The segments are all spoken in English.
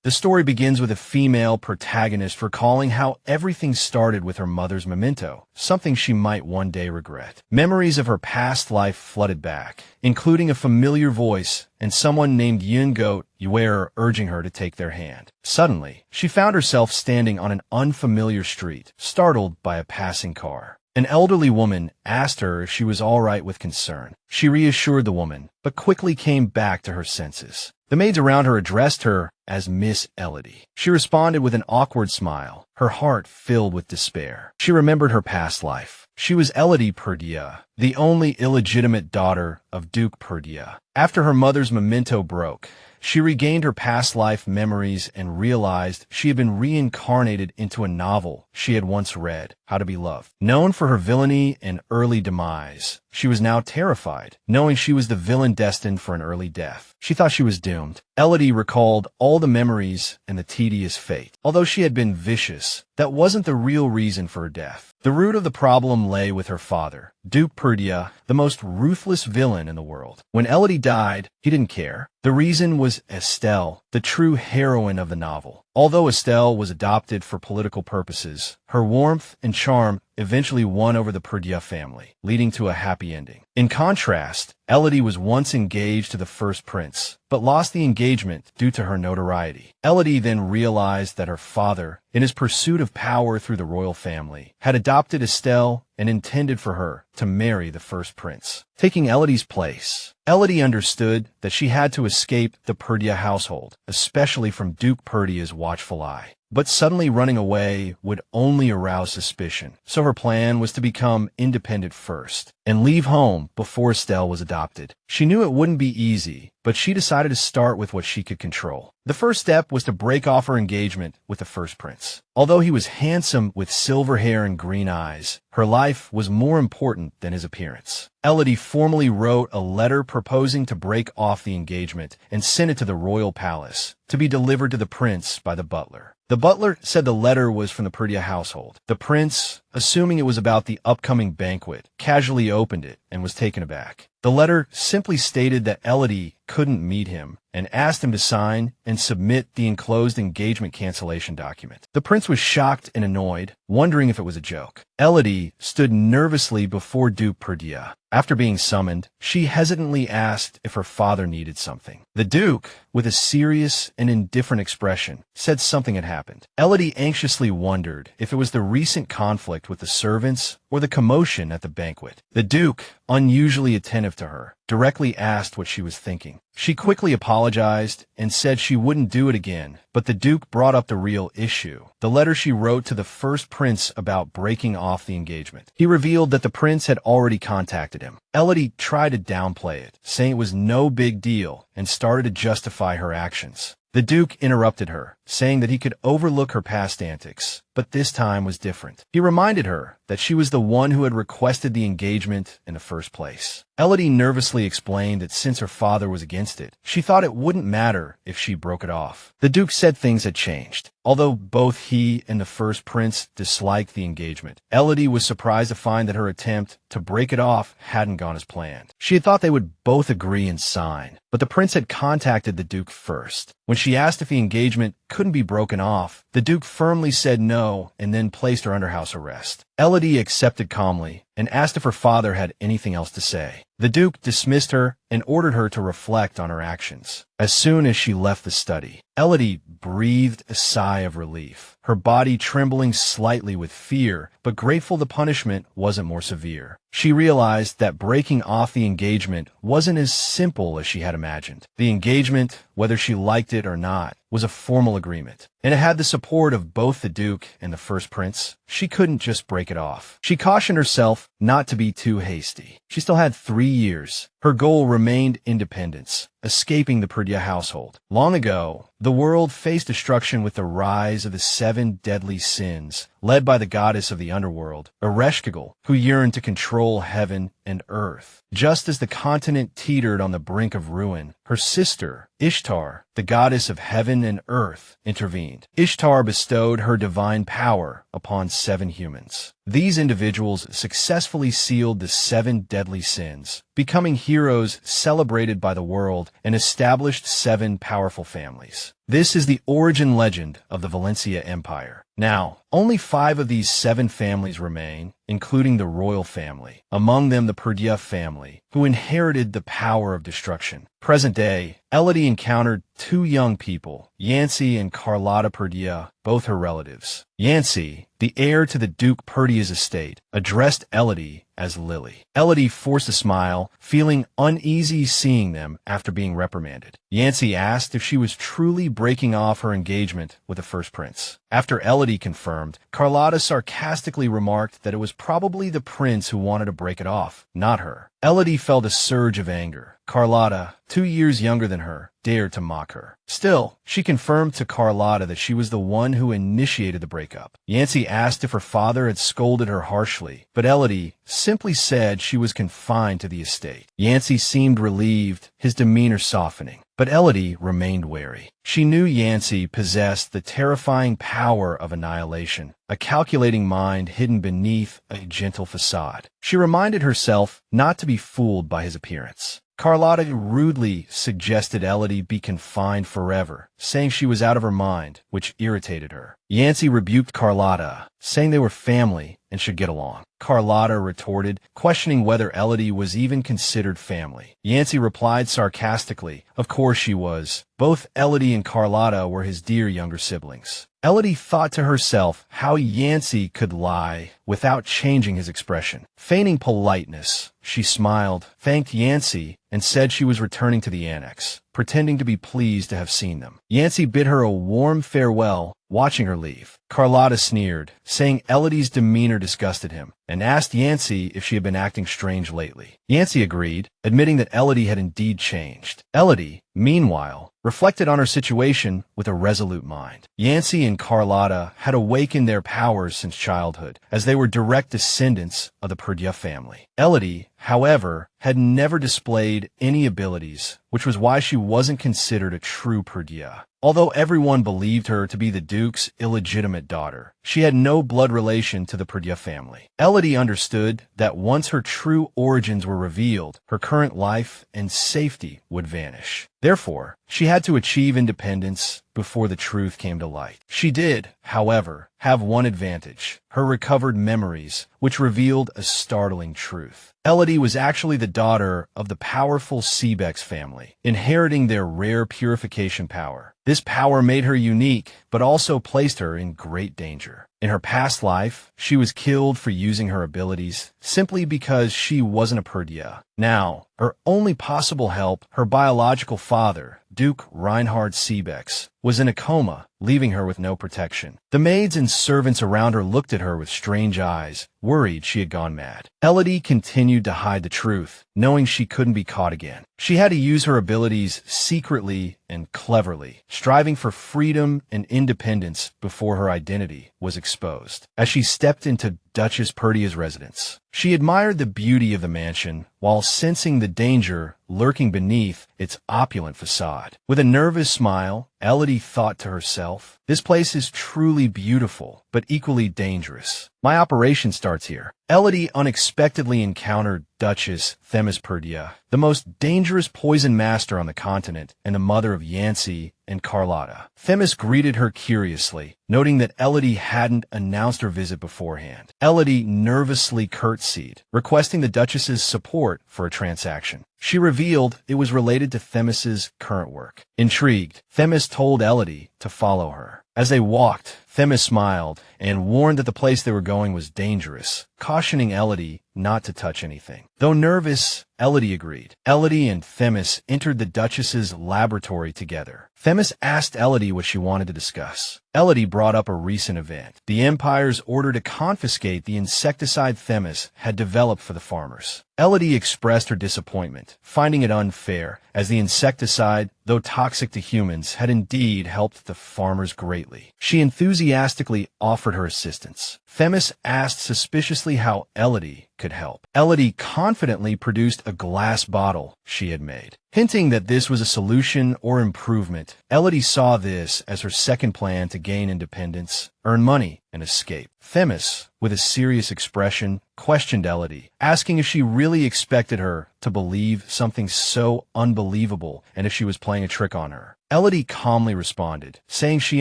The story begins with a female protagonist recalling how everything started with her mother's memento, something she might one day regret. Memories of her past life flooded back, including a familiar voice and someone named Goat Yuer urging her to take their hand. Suddenly, she found herself standing on an unfamiliar street, startled by a passing car. An elderly woman asked her if she was all right with concern. She reassured the woman, but quickly came back to her senses. The maids around her addressed her as Miss Elodie. She responded with an awkward smile, her heart filled with despair. She remembered her past life. She was Elodie Perdia, the only illegitimate daughter of Duke Perdia. After her mother's memento broke, she regained her past life memories and realized she had been reincarnated into a novel she had once read, How to Be Loved. Known for her villainy and early demise, she was now terrified, knowing she was the villain destined for an early death. She thought she was doomed. Elodie recalled all the memories and the tedious fate. Although she had been vicious, that wasn't the real reason for her death. The root of the problem lay with her father, Duke Perdia, the most ruthless villain in the world. When Elodie died, he didn't care. The reason was Estelle, the true heroine of the novel. Although Estelle was adopted for political purposes, her warmth and charm eventually won over the Perdia family, leading to a happy ending. In contrast, Elodie was once engaged to the first prince, but lost the engagement due to her notoriety. Elodie then realized that her father, in his pursuit of power through the royal family, had adopted Estelle and intended for her to marry the first prince. Taking Elodie's place, Elodie understood that she had to escape the Perdia household, especially from Duke Perdia's watchful eye. But suddenly running away would only arouse suspicion, so her plan was to become independent first and leave home before Estelle was adopted. She knew it wouldn't be easy, but she decided to start with what she could control. The first step was to break off her engagement with the first prince. Although he was handsome with silver hair and green eyes, her life was more important than his appearance. Elodie formally wrote a letter proposing to break off the engagement and sent it to the royal palace to be delivered to the prince by the butler. The butler said the letter was from the Perdia household. The prince, assuming it was about the upcoming banquet, casually opened it and was taken aback. The letter simply stated that Elodie couldn't meet him and asked him to sign and submit the enclosed engagement cancellation document. The prince was shocked and annoyed, wondering if it was a joke. Elodie stood nervously before Duke Perdia. After being summoned, she hesitantly asked if her father needed something. The Duke, with a serious and indifferent expression, said something had happened. Elodie anxiously wondered if it was the recent conflict with the servants or the commotion at the banquet. The Duke, unusually attentive to her, directly asked what she was thinking. She quickly apologized and said she wouldn't do it again, but the Duke brought up the real issue, the letter she wrote to the first prince about breaking off the engagement. He revealed that the prince had already contacted him. Elodie tried to downplay it, saying it was no big deal, and started to justify her actions. The Duke interrupted her, saying that he could overlook her past antics, but this time was different. He reminded her that she was the one who had requested the engagement in the first place. Elodie nervously explained that since her father was against it, she thought it wouldn't matter if she broke it off. The Duke said things had changed. Although both he and the first prince disliked the engagement, Elodie was surprised to find that her attempt to break it off hadn't gone as planned. She had thought they would both agree and sign, but the prince had contacted the Duke first. When she asked if the engagement couldn't be broken off, the Duke firmly said no and then placed her under house arrest. Elodie accepted calmly and asked if her father had anything else to say. The Duke dismissed her and ordered her to reflect on her actions. As soon as she left the study, Elodie breathed a sigh of relief, her body trembling slightly with fear, but grateful the punishment wasn't more severe. She realized that breaking off the engagement wasn't as simple as she had imagined. The engagement, whether she liked it or not, was a formal agreement, and it had the support of both the Duke and the first prince. She couldn't just break it off. She cautioned herself not to be too hasty. She still had 3 years. Her goal remained independence, escaping the Perdia household. Long ago, the world faced destruction with the rise of the 7 deadly sins, led by the goddess of the underworld, Ereshkigal, who yearned to control heaven and earth. Just as the continent teetered on the brink of ruin, her sister, Ishtar, the goddess of heaven and earth, intervened. Ishtar bestowed her divine power upon 7 humans. These individuals successfully sealed the 7 deadly sins, becoming heroes celebrated by the world and established 7 powerful families. This is the origin legend of the Valencia Empire. Now, only 5 of these 7 families remain, including the royal family, among them the Perdía family, who inherited the power of destruction. Present day, Elodie encountered 2 young people, Yancy and Carlotta Perdía, both her relatives. Yancy, the heir to the Duke Perdía's estate, addressed Elodie as Lily. Elodie forced a smile, feeling uneasy seeing them after being reprimanded. Yancy asked if she was truly breaking off her engagement with the first prince. After Elodie confirmed, Carlotta sarcastically remarked that it was probably the prince who wanted to break it off, not her. Elodie felt a surge of anger. Carlotta, 2 years younger than her, dared to mock her. Still, she confirmed to Carlotta that she was the one who initiated the breakup. Yancy asked if her father had scolded her harshly, but Elodie simply said she was confined to the estate. Yancy seemed relieved, his demeanor softening. But Elodie remained wary. She knew Yancy possessed the terrifying power of annihilation, a calculating mind hidden beneath a gentle facade. She reminded herself not to be fooled by his appearance. Carlotta rudely suggested Elodie be confined forever, saying she was out of her mind, which irritated her. Yancy rebuked Carlotta, saying they were family and should get along. Carlotta retorted, questioning whether Elodie was even considered family. Yancy replied sarcastically, of course she was. Both Elodie and Carlotta were his dear younger siblings. Elodie thought to herself how Yancy could lie without changing his expression. Feigning politeness, she smiled, thanked Yancy, and said she was returning to the annex, pretending to be pleased to have seen them. Yancy bid her a warm farewell, watching her leave. Carlotta sneered, saying Elodie's demeanor disgusted him, and asked Yancy if she had been acting strange lately. Yancy agreed, admitting that Elodie had indeed changed. Elodie, meanwhile, reflected on her situation with a resolute mind. Yancy and Carlotta had awakened their powers since childhood, as they were direct descendants of the Perdía family. Elodie, however, had never displayed any abilities, which was why she wasn't considered a true Perdía. Although everyone believed her to be the Duke's illegitimate daughter, she had no blood relation to the Perdía family. Elodie understood that once her true origins were revealed, her current life and safety would vanish. Therefore, she had to achieve independence before the truth came to light. She did, however, have one advantage: her recovered memories, which revealed a startling truth. Elodie was actually the daughter of the powerful Seebex family, inheriting their rare purification power. This power made her unique, but also placed her in great danger. In her past life, she was killed for using her abilities simply because she wasn't a Perdía. Now, her only possible help, her biological father, Duke Reinhard Seebex, was in a coma, leaving her with no protection. The maids and servants around her looked at her with strange eyes, worried she had gone mad. Elodie continued to hide the truth, knowing she couldn't be caught again. She had to use her abilities secretly and cleverly, striving for freedom and independence before her identity was exposed. As she stepped into Duchess Perdía's residence, she admired the beauty of the mansion while sensing the danger lurking beneath its opulent facade. With a nervous smile, Elodie thought to herself, "This place is truly beautiful, but equally dangerous. My operation starts here." Elodie unexpectedly encountered Duchess Themis Perdía, the most dangerous poison master on the continent and the mother of Yancy and Carlotta. Themis greeted her curiously, noting that Elodie hadn't announced her visit beforehand. Elodie nervously curtsied, requesting the Duchess's support for a transaction. She revealed it was related to Themis's current work. Intrigued, Themis told Elodie to follow her. As they walked, Themis smiled and warned that the place they were going was dangerous, cautioning Elodie not to touch anything. Though nervous, Elodie agreed. Elodie and Themis entered the Duchess's laboratory together. Themis asked Elodie what she wanted to discuss. Elodie brought up a recent event: the Empire's order to confiscate the insecticide Themis had developed for the farmers. Elodie expressed her disappointment, finding it unfair, as the insecticide, though toxic to humans, had indeed helped the farmers greatly. She enthusiastically offered her assistance. Themis asked suspiciously how Elodie could help. Elodie confidently produced a glass bottle she had made. Hinting that this was a solution or improvement, Elodie saw this as her second plan to gain independence, earn money, and escape. Themis, with a serious expression, questioned Elodie, asking if she really expected her to believe something so unbelievable and if she was playing a trick on her. Elodie calmly responded, saying she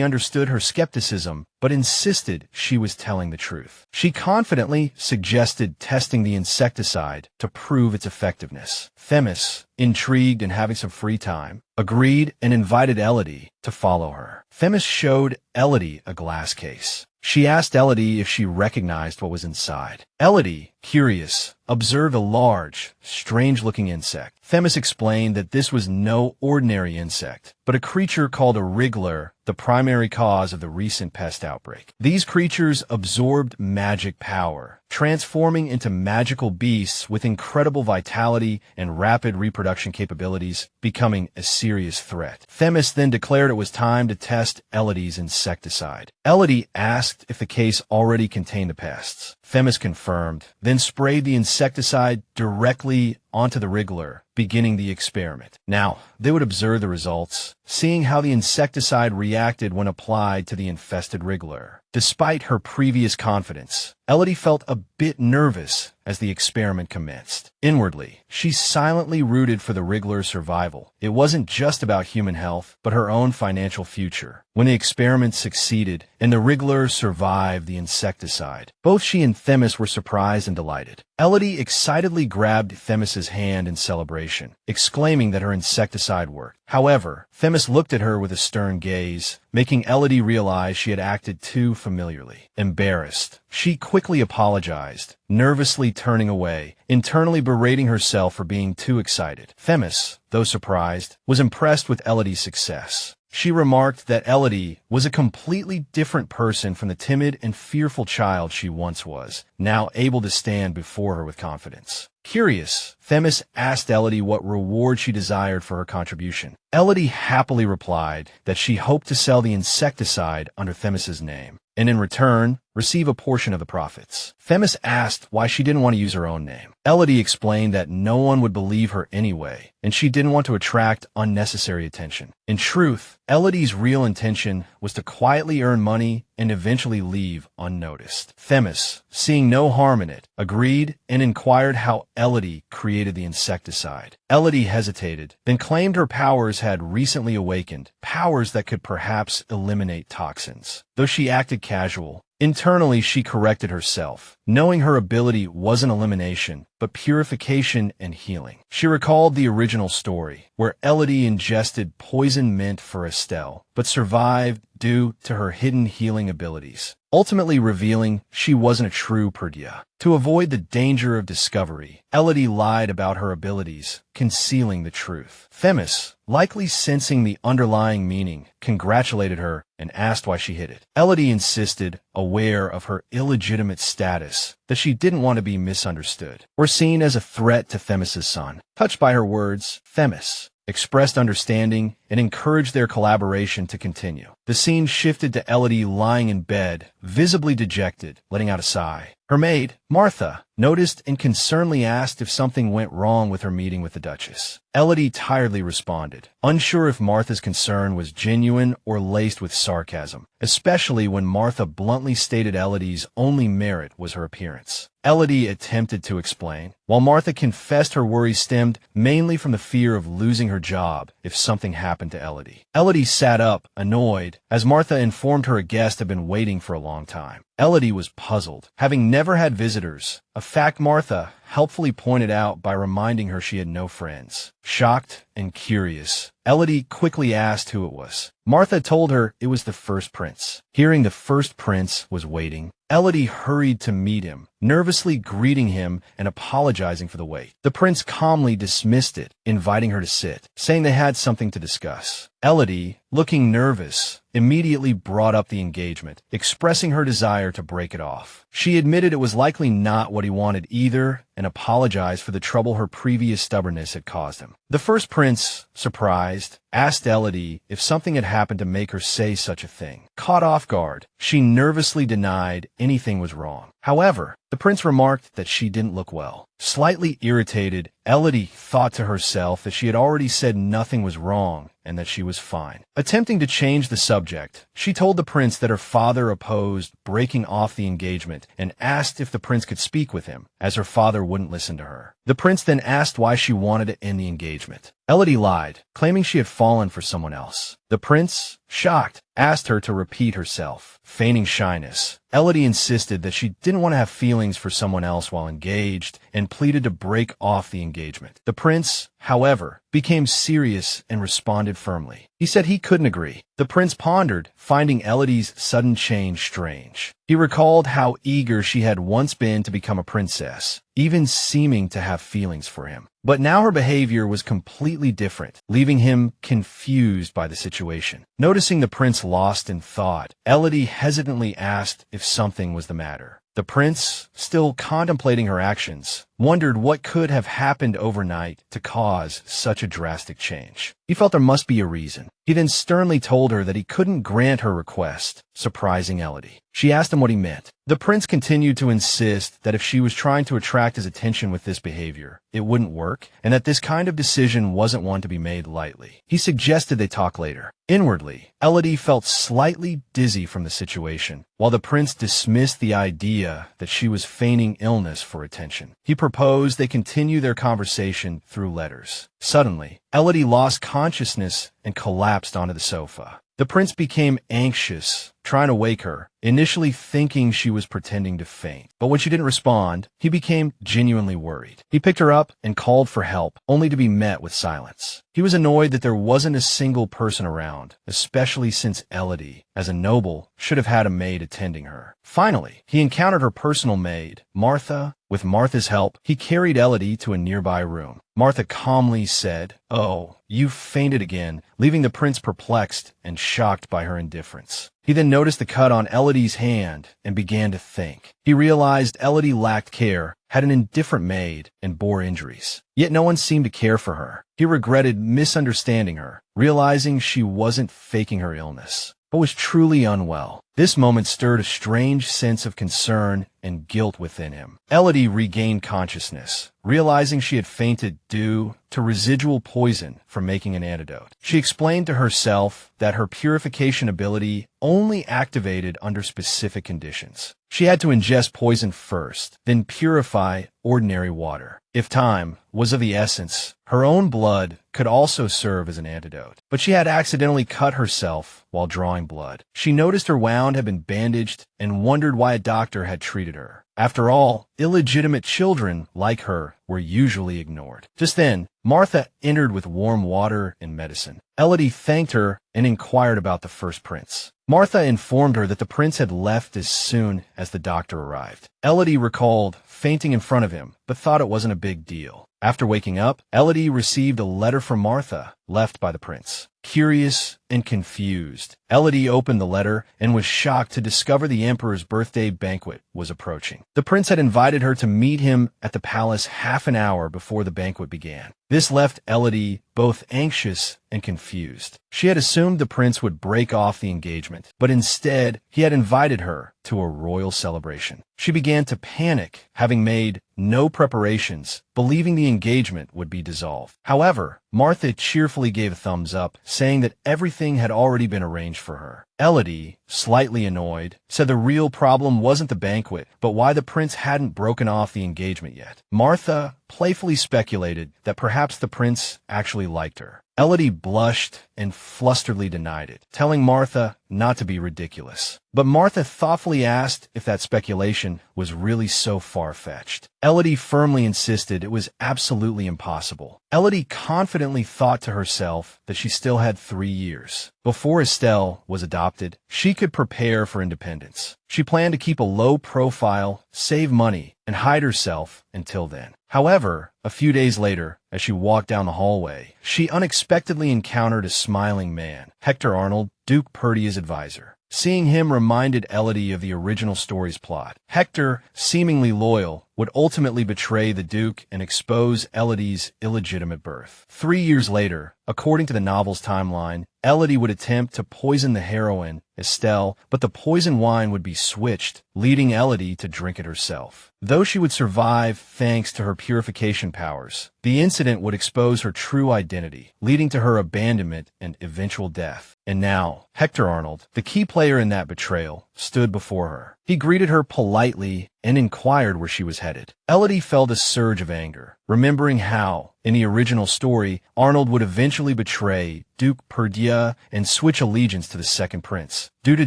understood her skepticism, but insisted she was telling the truth. She confidently suggested testing the insecticide to prove its effectiveness. Themis, intrigued and having some free time, agreed and invited Elodie to follow her. Themis showed Elodie a glass case. She asked Elodie if she recognized what was inside. Elodie, curious, observed a large, strange-looking insect. Themis explained that this was no ordinary insect, but a creature called a wriggler, the primary cause of the recent pest outbreak. These creatures absorbed magic power, transforming into magical beasts with incredible vitality and rapid reproduction capabilities, becoming a serious threat. Themis then declared it was time to test Elodie's insecticide. Elodie asked if the case already contained the pests. Themis confirmed, then sprayed the insecticide directly onto the wriggler, beginning the experiment. Now, they would observe the results, seeing how the insecticide reacted when applied to the infested wriggler. Despite her previous confidence, Elodie felt a bit nervous as the experiment commenced. Inwardly, she silently rooted for the wriggler's survival. It wasn't just about human health, but her own financial future. When the experiment succeeded and the wriggler survived the insecticide, both she and Themis were surprised and delighted. Elodie excitedly grabbed Themis's hand in celebration, exclaiming that her insecticide worked. However, Themis looked at her with a stern gaze, making Elodie realize she had acted too familiarly. Embarrassed, she quickly apologized, nervously turning away, internally berating herself for being too excited. Themis, though surprised, was impressed with Elodie's success. She remarked that Elodie was a completely different person from the timid and fearful child she once was, now able to stand before her with confidence. Curious, Themis asked Elodie what reward she desired for her contribution. Elodie happily replied that she hoped to sell the insecticide under Themis's name, and in return, receive a portion of the profits. Themis asked why she didn't want to use her own name. Elodie explained that no one would believe her anyway, and she didn't want to attract unnecessary attention. In truth, Elodie's real intention was to quietly earn money and eventually leave unnoticed. Themis, seeing no harm in it, agreed and inquired how Elodie created the insecticide. Elodie hesitated, then claimed her powers had recently awakened, powers that could perhaps eliminate toxins. Though she acted casual, internally she corrected herself, knowing her ability wasn't elimination, but purification and healing. She recalled the original story, where Elodie ingested poison meant for Estelle, but survived due to her hidden healing abilities, ultimately revealing she wasn't a true Perdea. To avoid the danger of discovery, Elodie lied about her abilities, concealing the truth. Themis, likely sensing the underlying meaning, congratulated her and asked why she hid it. Elodie insisted, aware of her illegitimate status, that she didn't want to be misunderstood or seen as a threat to Themis's son. Touched by her words, Themis expressed understanding and encouraged their collaboration to continue. The scene shifted to Elodie lying in bed, visibly dejected, letting out a sigh. Her maid, Martha, noticed and concernedly asked if something went wrong with her meeting with the Duchess. Elodie tiredly responded, unsure if Martha's concern was genuine or laced with sarcasm, especially when Martha bluntly stated Elodie's only merit was her appearance. Elodie attempted to explain, while Martha confessed her worries stemmed mainly from the fear of losing her job if something happened to Elodie. Elodie sat up, annoyed, as Martha informed her a guest had been waiting for a long time. Elodie was puzzled, having never had visitors, a fact Martha helpfully pointed out by reminding her she had no friends. Shocked and curious, Elodie quickly asked who it was. Martha told her it was the first prince. Hearing the first prince was waiting, Elodie hurried to meet him, nervously greeting him and apologizing for the wait. The prince calmly dismissed it, inviting her to sit, saying they had something to discuss. Elodie, looking nervous, immediately brought up the engagement, expressing her desire to break it off. She admitted it was likely not what he wanted either and apologized for the trouble her previous stubbornness had caused him. The first prince, surprised, asked Elodie if something had happened to make her say such a thing. Caught off guard, she nervously denied anything was wrong. However, the prince remarked that she didn't look well. Slightly irritated, Elodie thought to herself that she had already said nothing was wrong and that she was fine. Attempting to change the subject, she told the prince that her father opposed breaking off the engagement and asked if the prince could speak with him, as her father wouldn't listen to her. The prince then asked why she wanted to end the engagement. Elodie lied, claiming she had fallen for someone else. The prince, shocked, asked her to repeat herself. Feigning shyness, Elodie insisted that she didn't want to have feelings for someone else while engaged and pleaded to break off the engagement. The prince, however, became serious and responded firmly. He said he couldn't agree. The prince pondered, finding Elodie's sudden change strange. He recalled how eager she had once been to become a princess, even seeming to have feelings for him. But now her behavior was completely different, leaving him confused by the situation. Noticing the prince lost in thought, Elodie hesitantly asked if something was the matter. The prince, still contemplating her actions, wondered what could have happened overnight to cause such a drastic change. He felt there must be a reason. He then sternly told her that he couldn't grant her request, surprising Elodie. She asked him what he meant. The prince continued to insist that if she was trying to attract his attention with this behavior, it wouldn't work, and that this kind of decision wasn't one to be made lightly. He suggested they talk later. Inwardly, Elodie felt slightly dizzy from the situation, while the prince dismissed the idea that she was feigning illness for attention. He proposed they continue their conversation through letters. Suddenly, Elodie lost consciousness and collapsed onto the sofa. The prince became anxious, trying to wake her, initially thinking she was pretending to faint. But when she didn't respond, he became genuinely worried. He picked her up and called for help, only to be met with silence. He was annoyed that there wasn't a single person around, especially since Elodie, as a noble, should have had a maid attending her. Finally, he encountered her personal maid, Martha. With Martha's help, he carried Elodie to a nearby room. Martha calmly said, "Oh, you've fainted again," leaving the prince perplexed and shocked by her indifference. He then noticed the cut on Elodie's hand and began to think. He realized Elodie lacked care, had an indifferent maid, and bore injuries. Yet no one seemed to care for her. He regretted misunderstanding her, realizing she wasn't faking her illness, but was truly unwell. This moment stirred a strange sense of concern and guilt within him. Elodie regained consciousness, realizing she had fainted due to residual poison from making an antidote. She explained to herself that her purification ability only activated under specific conditions. She had to ingest poison first, then purify ordinary water. If time was of the essence, her own blood could also serve as an antidote. But she had accidentally cut herself while drawing blood. She noticed her wound had been bandaged and wondered why a doctor had treated her. After all, illegitimate children like her were usually ignored. Just then, Martha entered with warm water and medicine. Elodie thanked her and inquired about the first prince. Martha informed her that the prince had left as soon as the doctor arrived. Elodie recalled fainting in front of him, but thought it wasn't a big deal. After waking up, Elodie received a letter from Martha, left by the prince. Curious and confused, Elodie opened the letter and was shocked to discover the emperor's birthday banquet was approaching. The prince had invited her to meet him at the palace half an hour before the banquet began. This left Elodie both anxious and confused. She had assumed the prince would break off the engagement, but instead he had invited her to a royal celebration. She began to panic, having made no preparations, believing the engagement would be dissolved. However, Martha cheerfully gave a thumbs up, saying that everything had already been arranged for her. Elodie, slightly annoyed, said the real problem wasn't the banquet, but why the prince hadn't broken off the engagement yet. Martha playfully speculated that perhaps the prince actually liked her. Elodie blushed and flusteredly denied it, telling Martha not to be ridiculous. But Martha thoughtfully asked if that speculation was really so far-fetched. Elodie firmly insisted it was absolutely impossible. Elodie confidently thought to herself that she still had 3 years. Before Estelle was adopted, she could prepare for independence. She planned to keep a low profile, save money, and hide herself until then. However, a few days later, as she walked down the hallway, she unexpectedly encountered a smiling man, Hector Arnold, Duke Perdia's advisor. Seeing him reminded Elodie of the original story's plot. Hector, seemingly loyal, would ultimately betray the Duke and expose Elodie's illegitimate birth. 3 years later, according to the novel's timeline, Elodie would attempt to poison the heroine, Estelle, but the poison wine would be switched, leading Elodie to drink it herself. Though she would survive thanks to her purification powers, the incident would expose her true identity, leading to her abandonment and eventual death. And now, Hector Arnold, the key player in that betrayal, stood before her. He greeted her politely and inquired where she was headed. Elodie felt a surge of anger, remembering how, in the original story, Arnold would eventually betray Duke Perdia and switch allegiance to the second prince, due to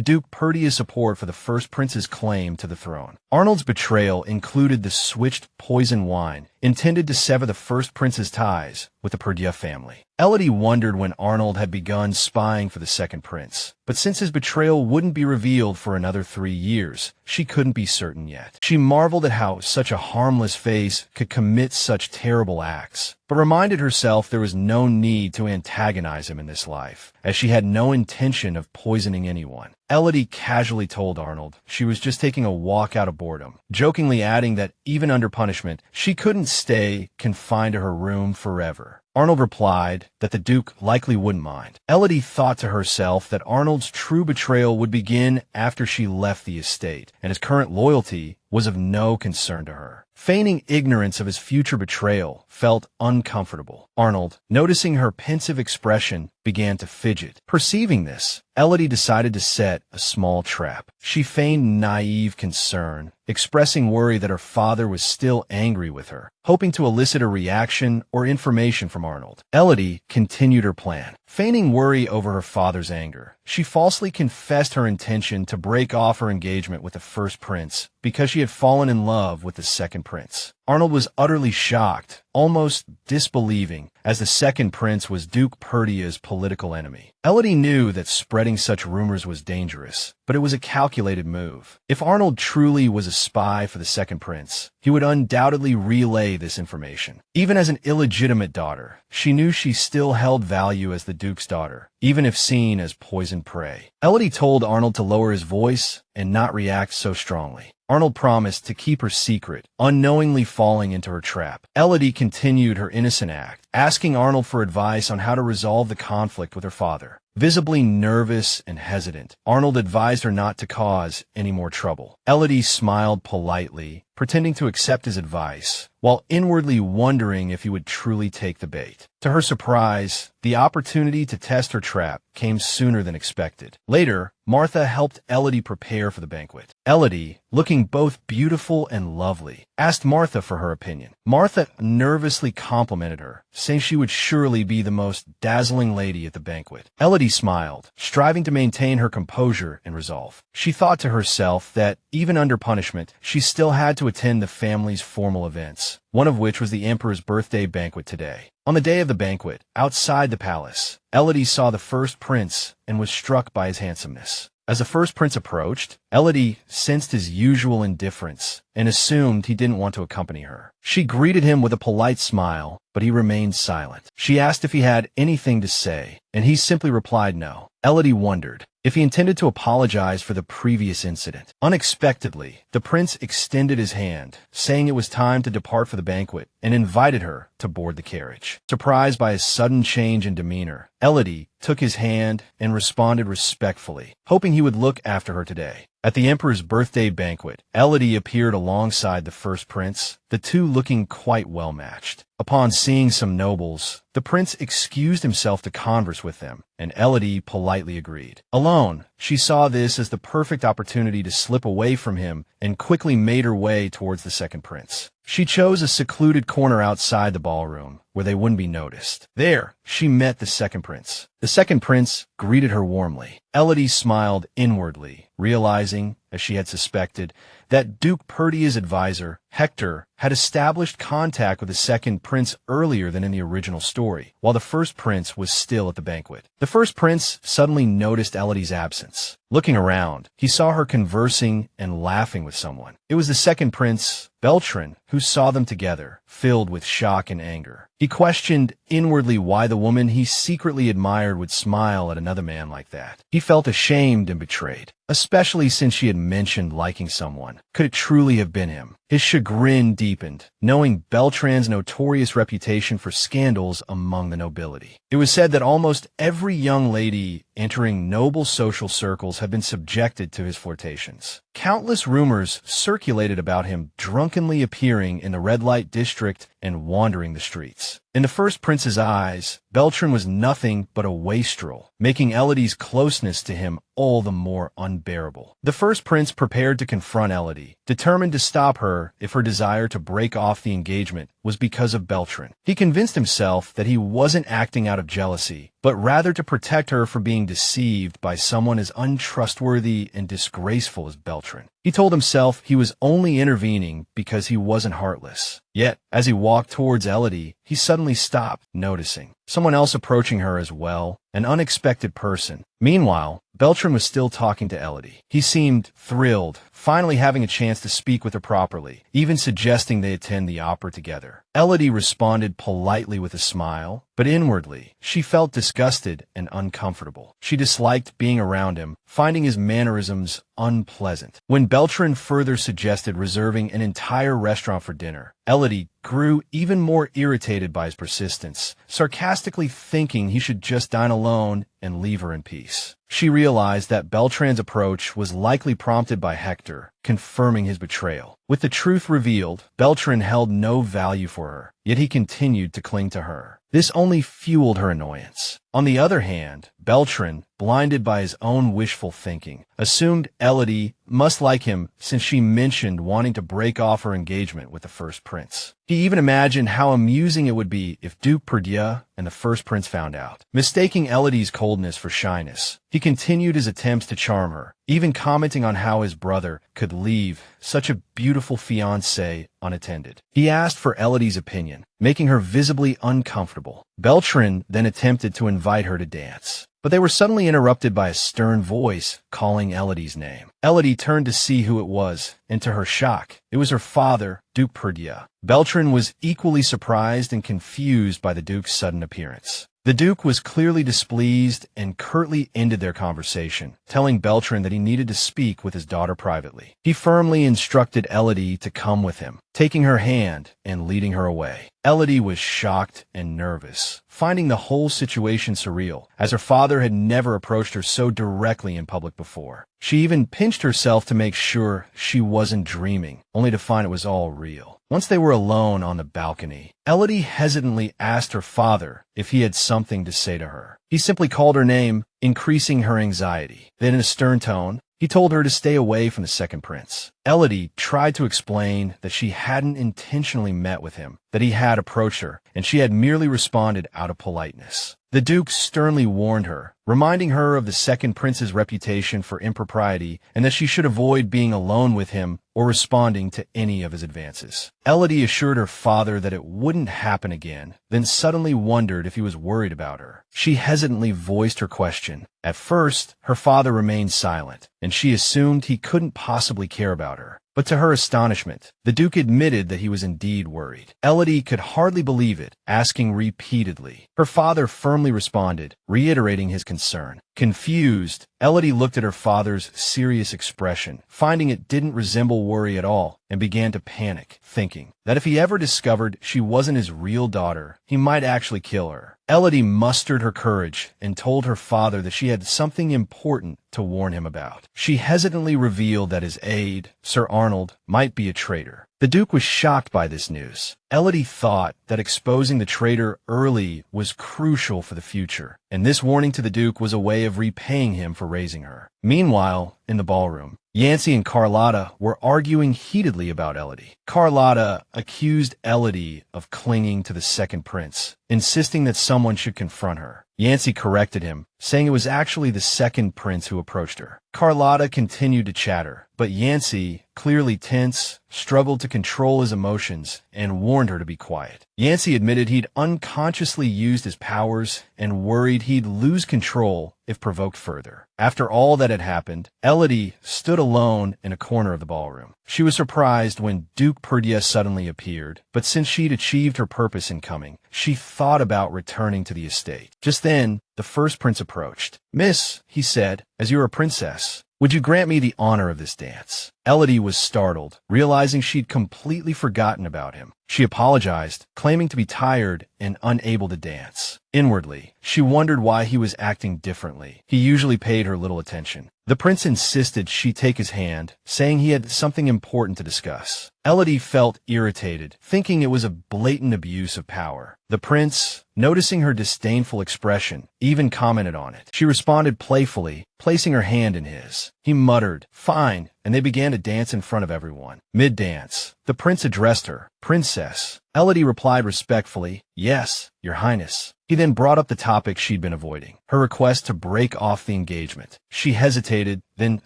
Duke Perdia's support for the first prince's claim to the throne. Arnold's betrayal included the switched poison wine, intended to sever the first prince's ties with the Perdia family. Elodie wondered when Arnold had begun spying for the second prince, but since his betrayal wouldn't be revealed for another 3 years, she couldn't be certain yet. She marveled at how such a harmless face could commit such terrible acts, but reminded herself there was no need to antagonize him in this life, as she had no intention of poisoning anyone. Elodie casually told Arnold she was just taking a walk out of boredom, jokingly adding that even under punishment, she couldn't stay confined to her room forever. Arnold replied that the Duke likely wouldn't mind. Elodie thought to herself that Arnold's true betrayal would begin after she left the estate, and his current loyalty was of no concern to her. Feigning ignorance of his future betrayal felt uncomfortable. Arnold, noticing her pensive expression, began to fidget. Perceiving this, Elodie decided to set a small trap. She feigned naive concern, expressing worry that her father was still angry with her, hoping to elicit a reaction or information from Arnold. Elodie continued her plan. Feigning worry over her father's anger, she falsely confessed her intention to break off her engagement with the first prince because she had fallen in love with the second prince. Arnold was utterly shocked, almost disbelieving, as the second prince was Duke Perdia's political enemy. Elodie knew that spreading such rumors was dangerous, but it was a calculated move. If Arnold truly was a spy for the second prince, he would undoubtedly relay this information. Even as an illegitimate daughter, she knew she still held value as the Duke's daughter, even if seen as poisoned prey. Elodie told Arnold to lower his voice and not react so strongly. Arnold promised to keep her secret, unknowingly falling into her trap. Elodie continued her innocent act, asking Arnold for advice on how to resolve the conflict with her father. Visibly nervous and hesitant, Arnold advised her not to cause any more trouble. Elodie smiled politely, pretending to accept his advice, while inwardly wondering if he would truly take the bait. To her surprise, the opportunity to test her trap came sooner than expected. Later, Martha helped Elodie prepare for the banquet. Elodie, looking both beautiful and lovely, asked Martha for her opinion. Martha nervously complimented her, saying she would surely be the most dazzling lady at the banquet. Elodie smiled, striving to maintain her composure and resolve. She thought to herself that, even under punishment, she still had to attend the family's formal events, one of which was the Emperor's birthday banquet today. On the day of the banquet, outside the palace, Elodie saw the first prince and was struck by his handsomeness. As the first prince approached, Elodie sensed his usual indifference and assumed he didn't want to accompany her. She greeted him with a polite smile, but he remained silent. She asked if he had anything to say, and he simply replied no. Elodie wondered if he intended to apologize for the previous incident. Unexpectedly, the prince extended his hand, saying it was time to depart for the banquet, and invited her to board the carriage. Surprised by his sudden change in demeanor, Elodie took his hand and responded respectfully, hoping he would look after her today. At the Emperor's birthday banquet, Elodie appeared alongside the first prince, the two looking quite well matched. Upon seeing some nobles, the prince excused himself to converse with them, and Elodie politely agreed. Alone, she saw this as the perfect opportunity to slip away from him and quickly made her way towards the second prince. She chose a secluded corner outside the ballroom, where they wouldn't be noticed. There, she met the second prince. The second prince greeted her warmly. Elodie smiled inwardly, realizing, as she had suspected, that Duke Perdia's advisor, Hector, had established contact with the second prince earlier than in the original story, while the first prince was still at the banquet. The first prince suddenly noticed Elodie's absence. Looking around, he saw her conversing and laughing with someone. It was the second prince, Beltran, who saw them together, filled with shock and anger. He questioned inwardly why the woman he secretly admired would smile at another man like that. He felt ashamed and betrayed, especially since she had mentioned liking someone. Could it truly have been him? His chagrin deepened, knowing Beltran's notorious reputation for scandals among the nobility. It was said that almost every young lady entering noble social circles had been subjected to his flirtations. Countless rumors circulated about him drunkenly appearing in the red light district and wandering the streets. In the first prince's eyes, Beltran was nothing but a wastrel, making Elodie's closeness to him all the more unbearable. The first prince prepared to confront Elodie, determined to stop her if her desire to break off the engagement was because of Beltran. He convinced himself that he wasn't acting out of jealousy, but rather to protect her from being deceived by someone as untrustworthy and disgraceful as Beltran. He told himself he was only intervening because he wasn't heartless. Yet, as he walked towards Elodie, he suddenly stopped, noticing someone else approaching her as well, an unexpected person. Meanwhile, Beltran was still talking to Elodie. He seemed thrilled, finally having a chance to speak with her properly, even suggesting they attend the opera together. Elodie responded politely with a smile, but inwardly, she felt disgusted and uncomfortable. She disliked being around him, finding his mannerisms unpleasant. When Beltran further suggested reserving an entire restaurant for dinner, Elodie grew even more irritated by his persistence, sarcastically thinking he should just dine alone and leave her in peace. She realized that Beltran's approach was likely prompted by Hector, confirming his betrayal. With the truth revealed, Beltran held no value for her, yet he continued to cling to her. This only fueled her annoyance. On the other hand, Beltran, blinded by his own wishful thinking, assumed Elodie must like him since she mentioned wanting to break off her engagement with the first prince. He even imagined how amusing it would be if Duke Perdieu and the first prince found out. Mistaking Elodie's coldness for shyness, he continued his attempts to charm her, even commenting on how his brother could leave such a beautiful fiancée unattended. He asked for Elodie's opinion, making her visibly uncomfortable. Beltran then attempted to invite her to dance, but they were suddenly interrupted by a stern voice calling Elodie's name. Elodie turned to see who it was, and to her shock, it was her father, Duke Perdieu. Beltran was equally surprised and confused by the Duke's sudden appearance. The Duke was clearly displeased and curtly ended their conversation, telling Beltran that he needed to speak with his daughter privately. He firmly instructed Elodie to come with him, taking her hand and leading her away. Elodie was shocked and nervous, finding the whole situation surreal, as her father had never approached her so directly in public before. She even pinched herself to make sure she wasn't dreaming, only to find it was all real. Once they were alone on the balcony, Elodie hesitantly asked her father if he had something to say to her. He simply called her name, increasing her anxiety. Then in a stern tone, he told her to stay away from the second prince. Elodie tried to explain that she hadn't intentionally met with him, that he had approached her, and she had merely responded out of politeness. The Duke sternly warned her, reminding her of the second prince's reputation for impropriety and that she should avoid being alone with him or responding to any of his advances. Elodie assured her father that it wouldn't happen again, then suddenly wondered if he was worried about her. She hesitantly voiced her question. At first, her father remained silent, and she assumed he couldn't possibly care about her. But to her astonishment, the Duke admitted that he was indeed worried. Elodie could hardly believe it, asking repeatedly. Her father firmly responded, reiterating his concern. Confused, Elodie looked at her father's serious expression, finding it didn't resemble worry at all, and began to panic, thinking that if he ever discovered she wasn't his real daughter, he might actually kill her. Elodie mustered her courage and told her father that she had something important to warn him about. She hesitantly revealed that his aide, Sir Arnold, might be a traitor. The Duke was shocked by this news. Elodie thought that exposing the traitor early was crucial for the future, and this warning to the Duke was a way of repaying him for raising her. Meanwhile, in the ballroom, Yancey and Carlotta were arguing heatedly about Elodie. Carlotta accused Elodie of clinging to the second prince, insisting that someone should confront her. Yancey corrected him, saying it was actually the second prince who approached her. Carlotta continued to chatter, but Yancey, clearly tense, struggled to control his emotions and warned her to be quiet. Yancey admitted he'd unconsciously used his powers and worried he'd lose control if provoked further. After all that had happened, Elodie stood alone in a corner of the ballroom. She was surprised when Duke Perdieu suddenly appeared, but since she'd achieved her purpose in coming, she thought about returning to the estate. Just then, the first prince approached. "Miss," he said, "as you're a princess, would you grant me the honor of this dance?" Elodie was startled, realizing she'd completely forgotten about him. She apologized, claiming to be tired and unable to dance. Inwardly, she wondered why he was acting differently. He usually paid her little attention. The prince insisted she take his hand, saying he had something important to discuss. Elodie felt irritated, thinking it was a blatant abuse of power. The prince, noticing her disdainful expression, even commented on it. She responded playfully, placing her hand in his. He muttered, "Fine," and they began to dance in front of everyone. Mid-dance, the prince addressed her, "Princess." Elodie replied respectfully, "Yes, your highness." He then brought up the topic she'd been avoiding, her request to break off the engagement. She hesitated, then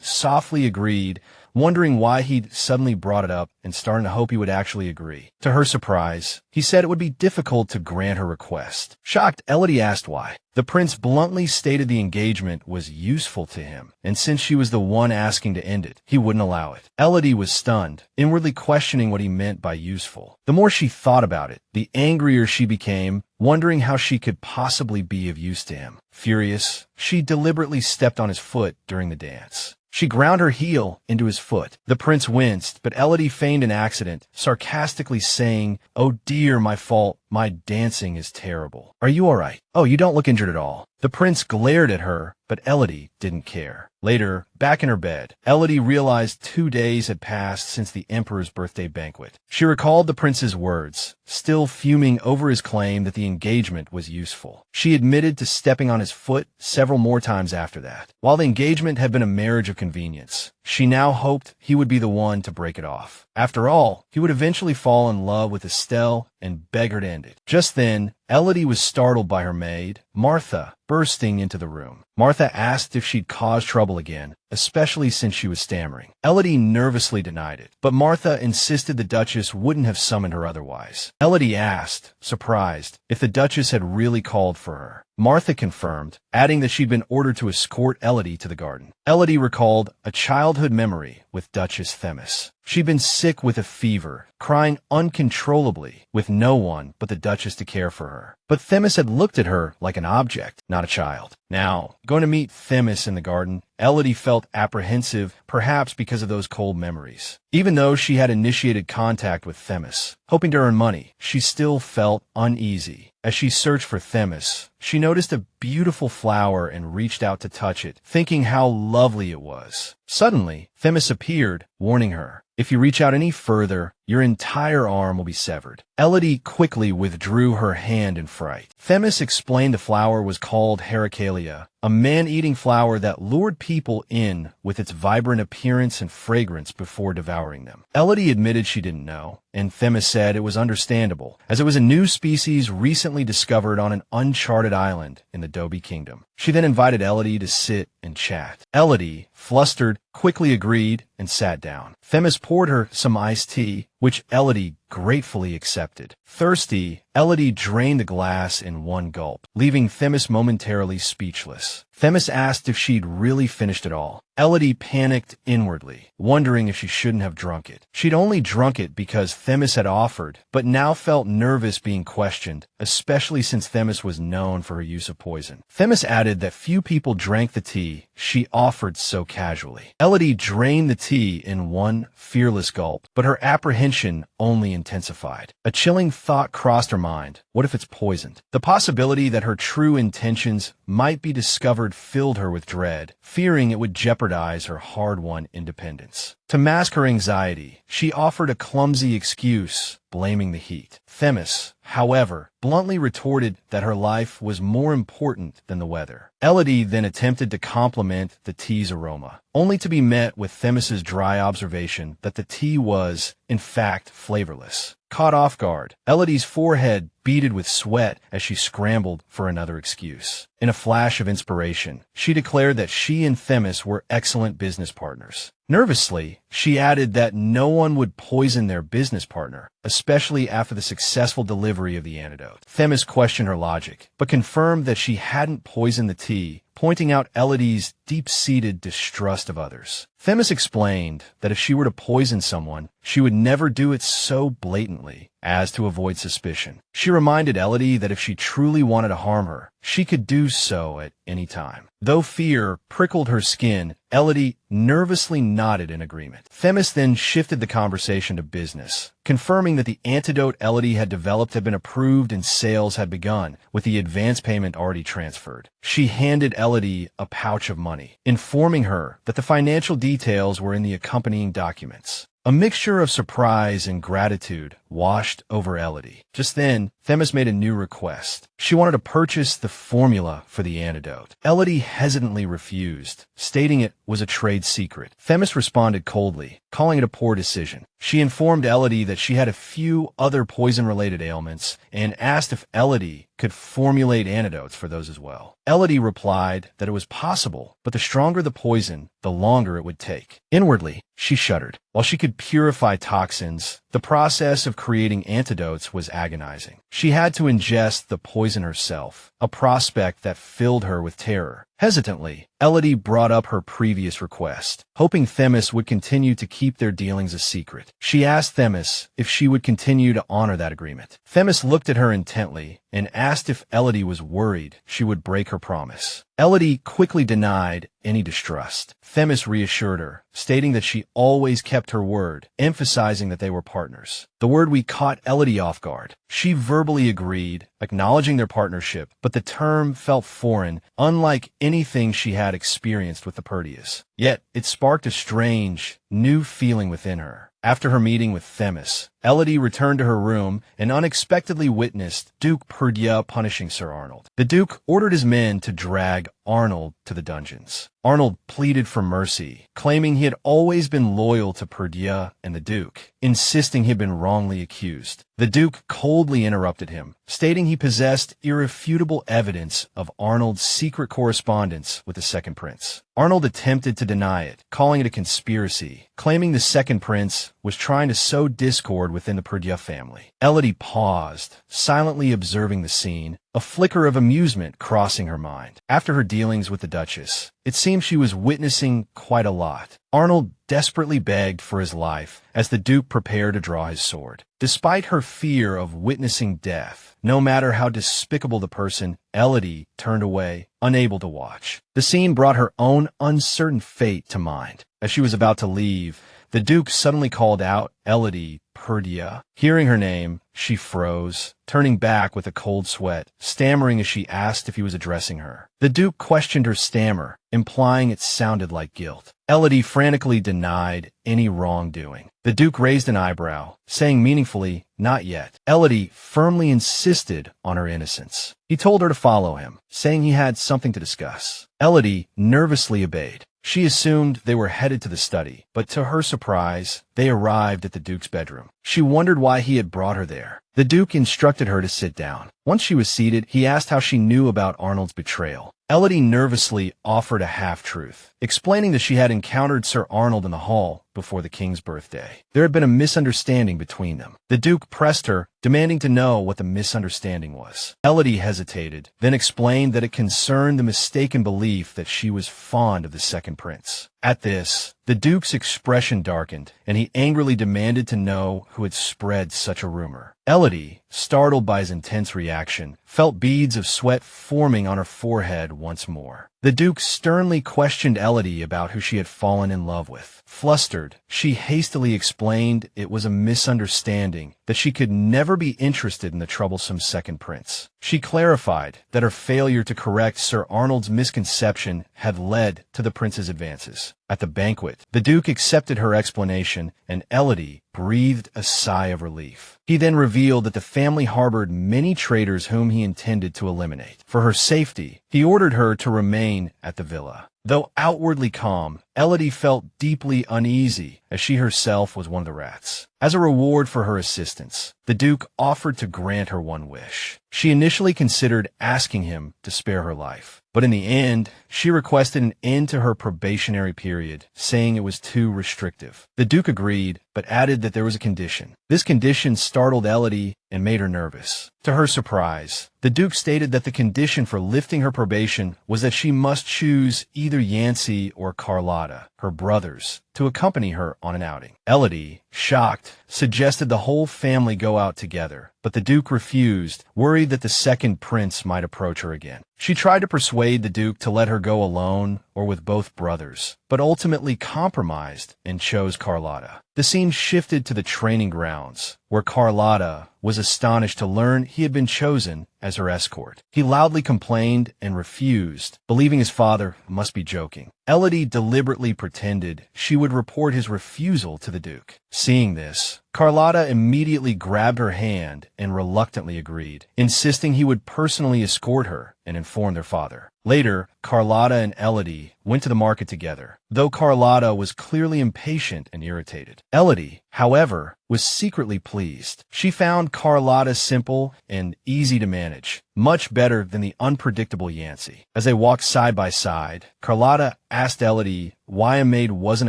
softly agreed, wondering why he'd suddenly brought it up and starting to hope he would actually agree. To her surprise, he said it would be difficult to grant her request. Shocked, Elodie asked why. The prince bluntly stated the engagement was useful to him, and since she was the one asking to end it, he wouldn't allow it. Elodie was stunned, inwardly questioning what he meant by useful. The more she thought about it, the angrier she became, wondering how she could possibly be of use to him. Furious, she deliberately stepped on his foot during the dance. She ground her heel into his foot. The prince winced, but Elodie feigned an accident, sarcastically saying, "Oh dear, my fault. My dancing is terrible. Are you all right? Oh, you don't look injured at all." The prince glared at her, but Elodie didn't care. Later, back in her bed, Elodie realized 2 days had passed since the emperor's birthday banquet. She recalled the prince's words, still fuming over his claim that the engagement was useful. She admitted to stepping on his foot several more times after that. While the engagement had been a marriage of convenience, she now hoped he would be the one to break it off. After all, he would eventually fall in love with Estelle and beg her to end it. Just then, Elodie was startled by her maid, Martha, bursting into the room. Martha asked if she'd caused trouble again, especially since she was stammering. Elodie nervously denied it, but Martha insisted the Duchess wouldn't have summoned her otherwise. Elodie asked, surprised, if the Duchess had really called for her. Martha confirmed, adding that she'd been ordered to escort Elodie to the garden. Elodie recalled a childhood memory with Duchess Themis. She'd been sick with a fever, crying uncontrollably, with no one but the Duchess to care for her. But Themis had looked at her like an object, not a child. Now, going to meet Themis in the garden, Elodie felt apprehensive, perhaps because of those cold memories. Even though she had initiated contact with Themis, hoping to earn money, she still felt uneasy. As she searched for Themis, she noticed a beautiful flower and reached out to touch it, thinking how lovely it was. Suddenly, Themis appeared, warning her, "If you reach out any further, your entire arm will be severed." Elodie quickly withdrew her hand in fright. Themis explained the flower was called Heracalea, a man-eating flower that lured people in with its vibrant appearance and fragrance before devouring them. Elodie admitted she didn't know, and Themis said it was understandable, as it was a new species recently discovered on an uncharted island in the Dobie Kingdom. She then invited Elodie to sit and chat. Elodie, flustered, quickly agreed and sat down. Themis poured her some iced tea, which Elodie gratefully accepted. Thirsty, Elodie drained the glass in one gulp, leaving Themis momentarily speechless. Themis asked if she'd really finished it all. Elodie panicked inwardly, wondering if she shouldn't have drunk it. She'd only drunk it because Themis had offered, but now felt nervous being questioned, especially since Themis was known for her use of poison. Themis added that few people drank the tea she offered so casually. Elodie drained the tea in one fearless gulp, but her apprehension only intensified. A chilling thought crossed her mind. What if it's poisoned? The possibility that her true intentions might be discovered filled her with dread, fearing it would jeopardize her hard-won independence. To mask her anxiety, she offered a clumsy excuse, blaming the heat. Themis, however, bluntly retorted that her life was more important than the weather. Elodie then attempted to compliment the tea's aroma, only to be met with Themis's dry observation that the tea was, in fact, flavorless. Caught off guard, Elodie's forehead beaded with sweat as she scrambled for another excuse. In a flash of inspiration, she declared that she and Themis were excellent business partners. Nervously, she added that no one would poison their business partner, especially after the successful delivery of the antidote. Themis questioned her logic, but confirmed that she hadn't poisoned the tea, pointing out Elodie's deep-seated distrust of others. Themis explained that if she were to poison someone, she would never do it so blatantly as to avoid suspicion. She reminded Elodie that if she truly wanted to harm her, she could do so at any time. Though fear prickled her skin, Elodie nervously nodded in agreement. Themis then shifted the conversation to business, confirming that the antidote Elodie had developed had been approved and sales had begun, with the advance payment already transferred. She handed Elodie a pouch of money. money, informing her that the financial details were in the accompanying documents. A mixture of surprise and gratitude washed over Elodie. Just then, Themis made a new request. She wanted to purchase the formula for the antidote. Elodie hesitantly refused, stating it was a trade secret. Themis responded coldly, calling it a poor decision. She informed Elodie that she had a few other poison-related ailments and asked if Elodie could formulate antidotes for those as well. Elodie replied that it was possible, but the stronger the poison, the longer it would take. Inwardly, she shuddered. While she could purify toxins, the process of creating antidotes was agonizing. She had to ingest the poison herself, a prospect that filled her with terror. Hesitantly, Elodie brought up her previous request, hoping Themis would continue to keep their dealings a secret. She asked Themis if she would continue to honor that agreement. Themis looked at her intently and asked if Elodie was worried she would break her promise. Elodie quickly denied any distrust. Themis reassured her, stating that she always kept her word, emphasizing that they were partners. The word we caught Elodie off guard. She verbally agreed, acknowledging their partnership, but the term felt foreign, unlike anything she had experienced with the Perdias. Yet, it sparked a strange, new feeling within her. After her meeting with Themis, Elodie returned to her room and unexpectedly witnessed Duke Perdia punishing Sir Arnold. The Duke ordered his men to drag Arnold to the dungeons. Arnold pleaded for mercy, claiming he had always been loyal to Perdia and the Duke, insisting he had been wrongly accused. The Duke coldly interrupted him, stating he possessed irrefutable evidence of Arnold's secret correspondence with the Second Prince. Arnold attempted to deny it, calling it a conspiracy, claiming the Second Prince was trying to sow discord within the Perdia family. Elodie paused, silently observing the scene, a flicker of amusement crossing her mind. After her dealings with the Duchess, it seemed she was witnessing quite a lot. Arnold desperately begged for his life as the Duke prepared to draw his sword. Despite her fear of witnessing death, no matter how despicable the person, Elodie turned away, unable to watch. The scene brought her own uncertain fate to mind. As she was about to leave, the Duke suddenly called out, "Elodie, Perdia." Hearing her name, she froze, turning back with a cold sweat, stammering as she asked if he was addressing her. The Duke questioned her stammer, implying it sounded like guilt. Elodie frantically denied any wrongdoing. The Duke raised an eyebrow, saying meaningfully, "Not yet." Elodie firmly insisted on her innocence. He told her to follow him, saying he had something to discuss. Elodie nervously obeyed. She assumed they were headed to the study, but to her surprise, they arrived at the Duke's bedroom. She wondered why he had brought her there. The Duke instructed her to sit down. Once she was seated, he asked how she knew about Arnold's betrayal. Elodie nervously offered a half-truth, explaining that she had encountered Sir Arnold in the hall before the king's birthday. There had been a misunderstanding between them. The Duke pressed her, demanding to know what the misunderstanding was. Elodie hesitated, then explained that it concerned the mistaken belief that she was fond of the Second Prince. At this, the Duke's expression darkened, and he angrily demanded to know who had spread such a rumor. Elodie, startled by his intense reaction, felt beads of sweat forming on her forehead once more. The Duke sternly questioned Elodie about who she had fallen in love with. Flustered, she hastily explained it was a misunderstanding, that she could never be interested in the troublesome Second Prince. She clarified that her failure to correct Sir Arnold's misconception had led to the prince's advances. At the banquet, the Duke accepted her explanation, and Elodie breathed a sigh of relief. He then revealed that the family harbored many traitors whom he intended to eliminate. For her safety, he ordered her to remain at the villa. Though outwardly calm, Elodie felt deeply uneasy, as she herself was one of the rats. As a reward for her assistance, the Duke offered to grant her one wish. She initially considered asking him to spare her life, but in the end, she requested an end to her probationary period, saying it was too restrictive. The Duke agreed, but added that there was a condition. This condition startled Elodie and made her nervous. To her surprise, the Duke stated that the condition for lifting her probation was that she must choose either Yancey or Carlotta, her brothers, to accompany her on an outing. Elodie, shocked, suggested the whole family go out together, but the Duke refused, worried that the Second Prince might approach her again. She tried to persuade the Duke to let her go alone or with both brothers, but ultimately compromised and chose Carlotta. The scene shifted to the training grounds, where Carlotta was astonished to learn he had been chosen as her escort. He loudly complained and refused, believing his father must be joking. Elodie deliberately pretended she would report his refusal to the Duke. Seeing this, Carlotta immediately grabbed her hand and reluctantly agreed, insisting he would personally escort her and inform their father. Later, Carlotta and Elodie went to the market together, though Carlotta was clearly impatient and irritated. Elodie, however, was secretly pleased. She found Carlotta simple and easy to manage, much better than the unpredictable Yancey. As they walked side by side, Carlotta asked Elodie why a maid wasn't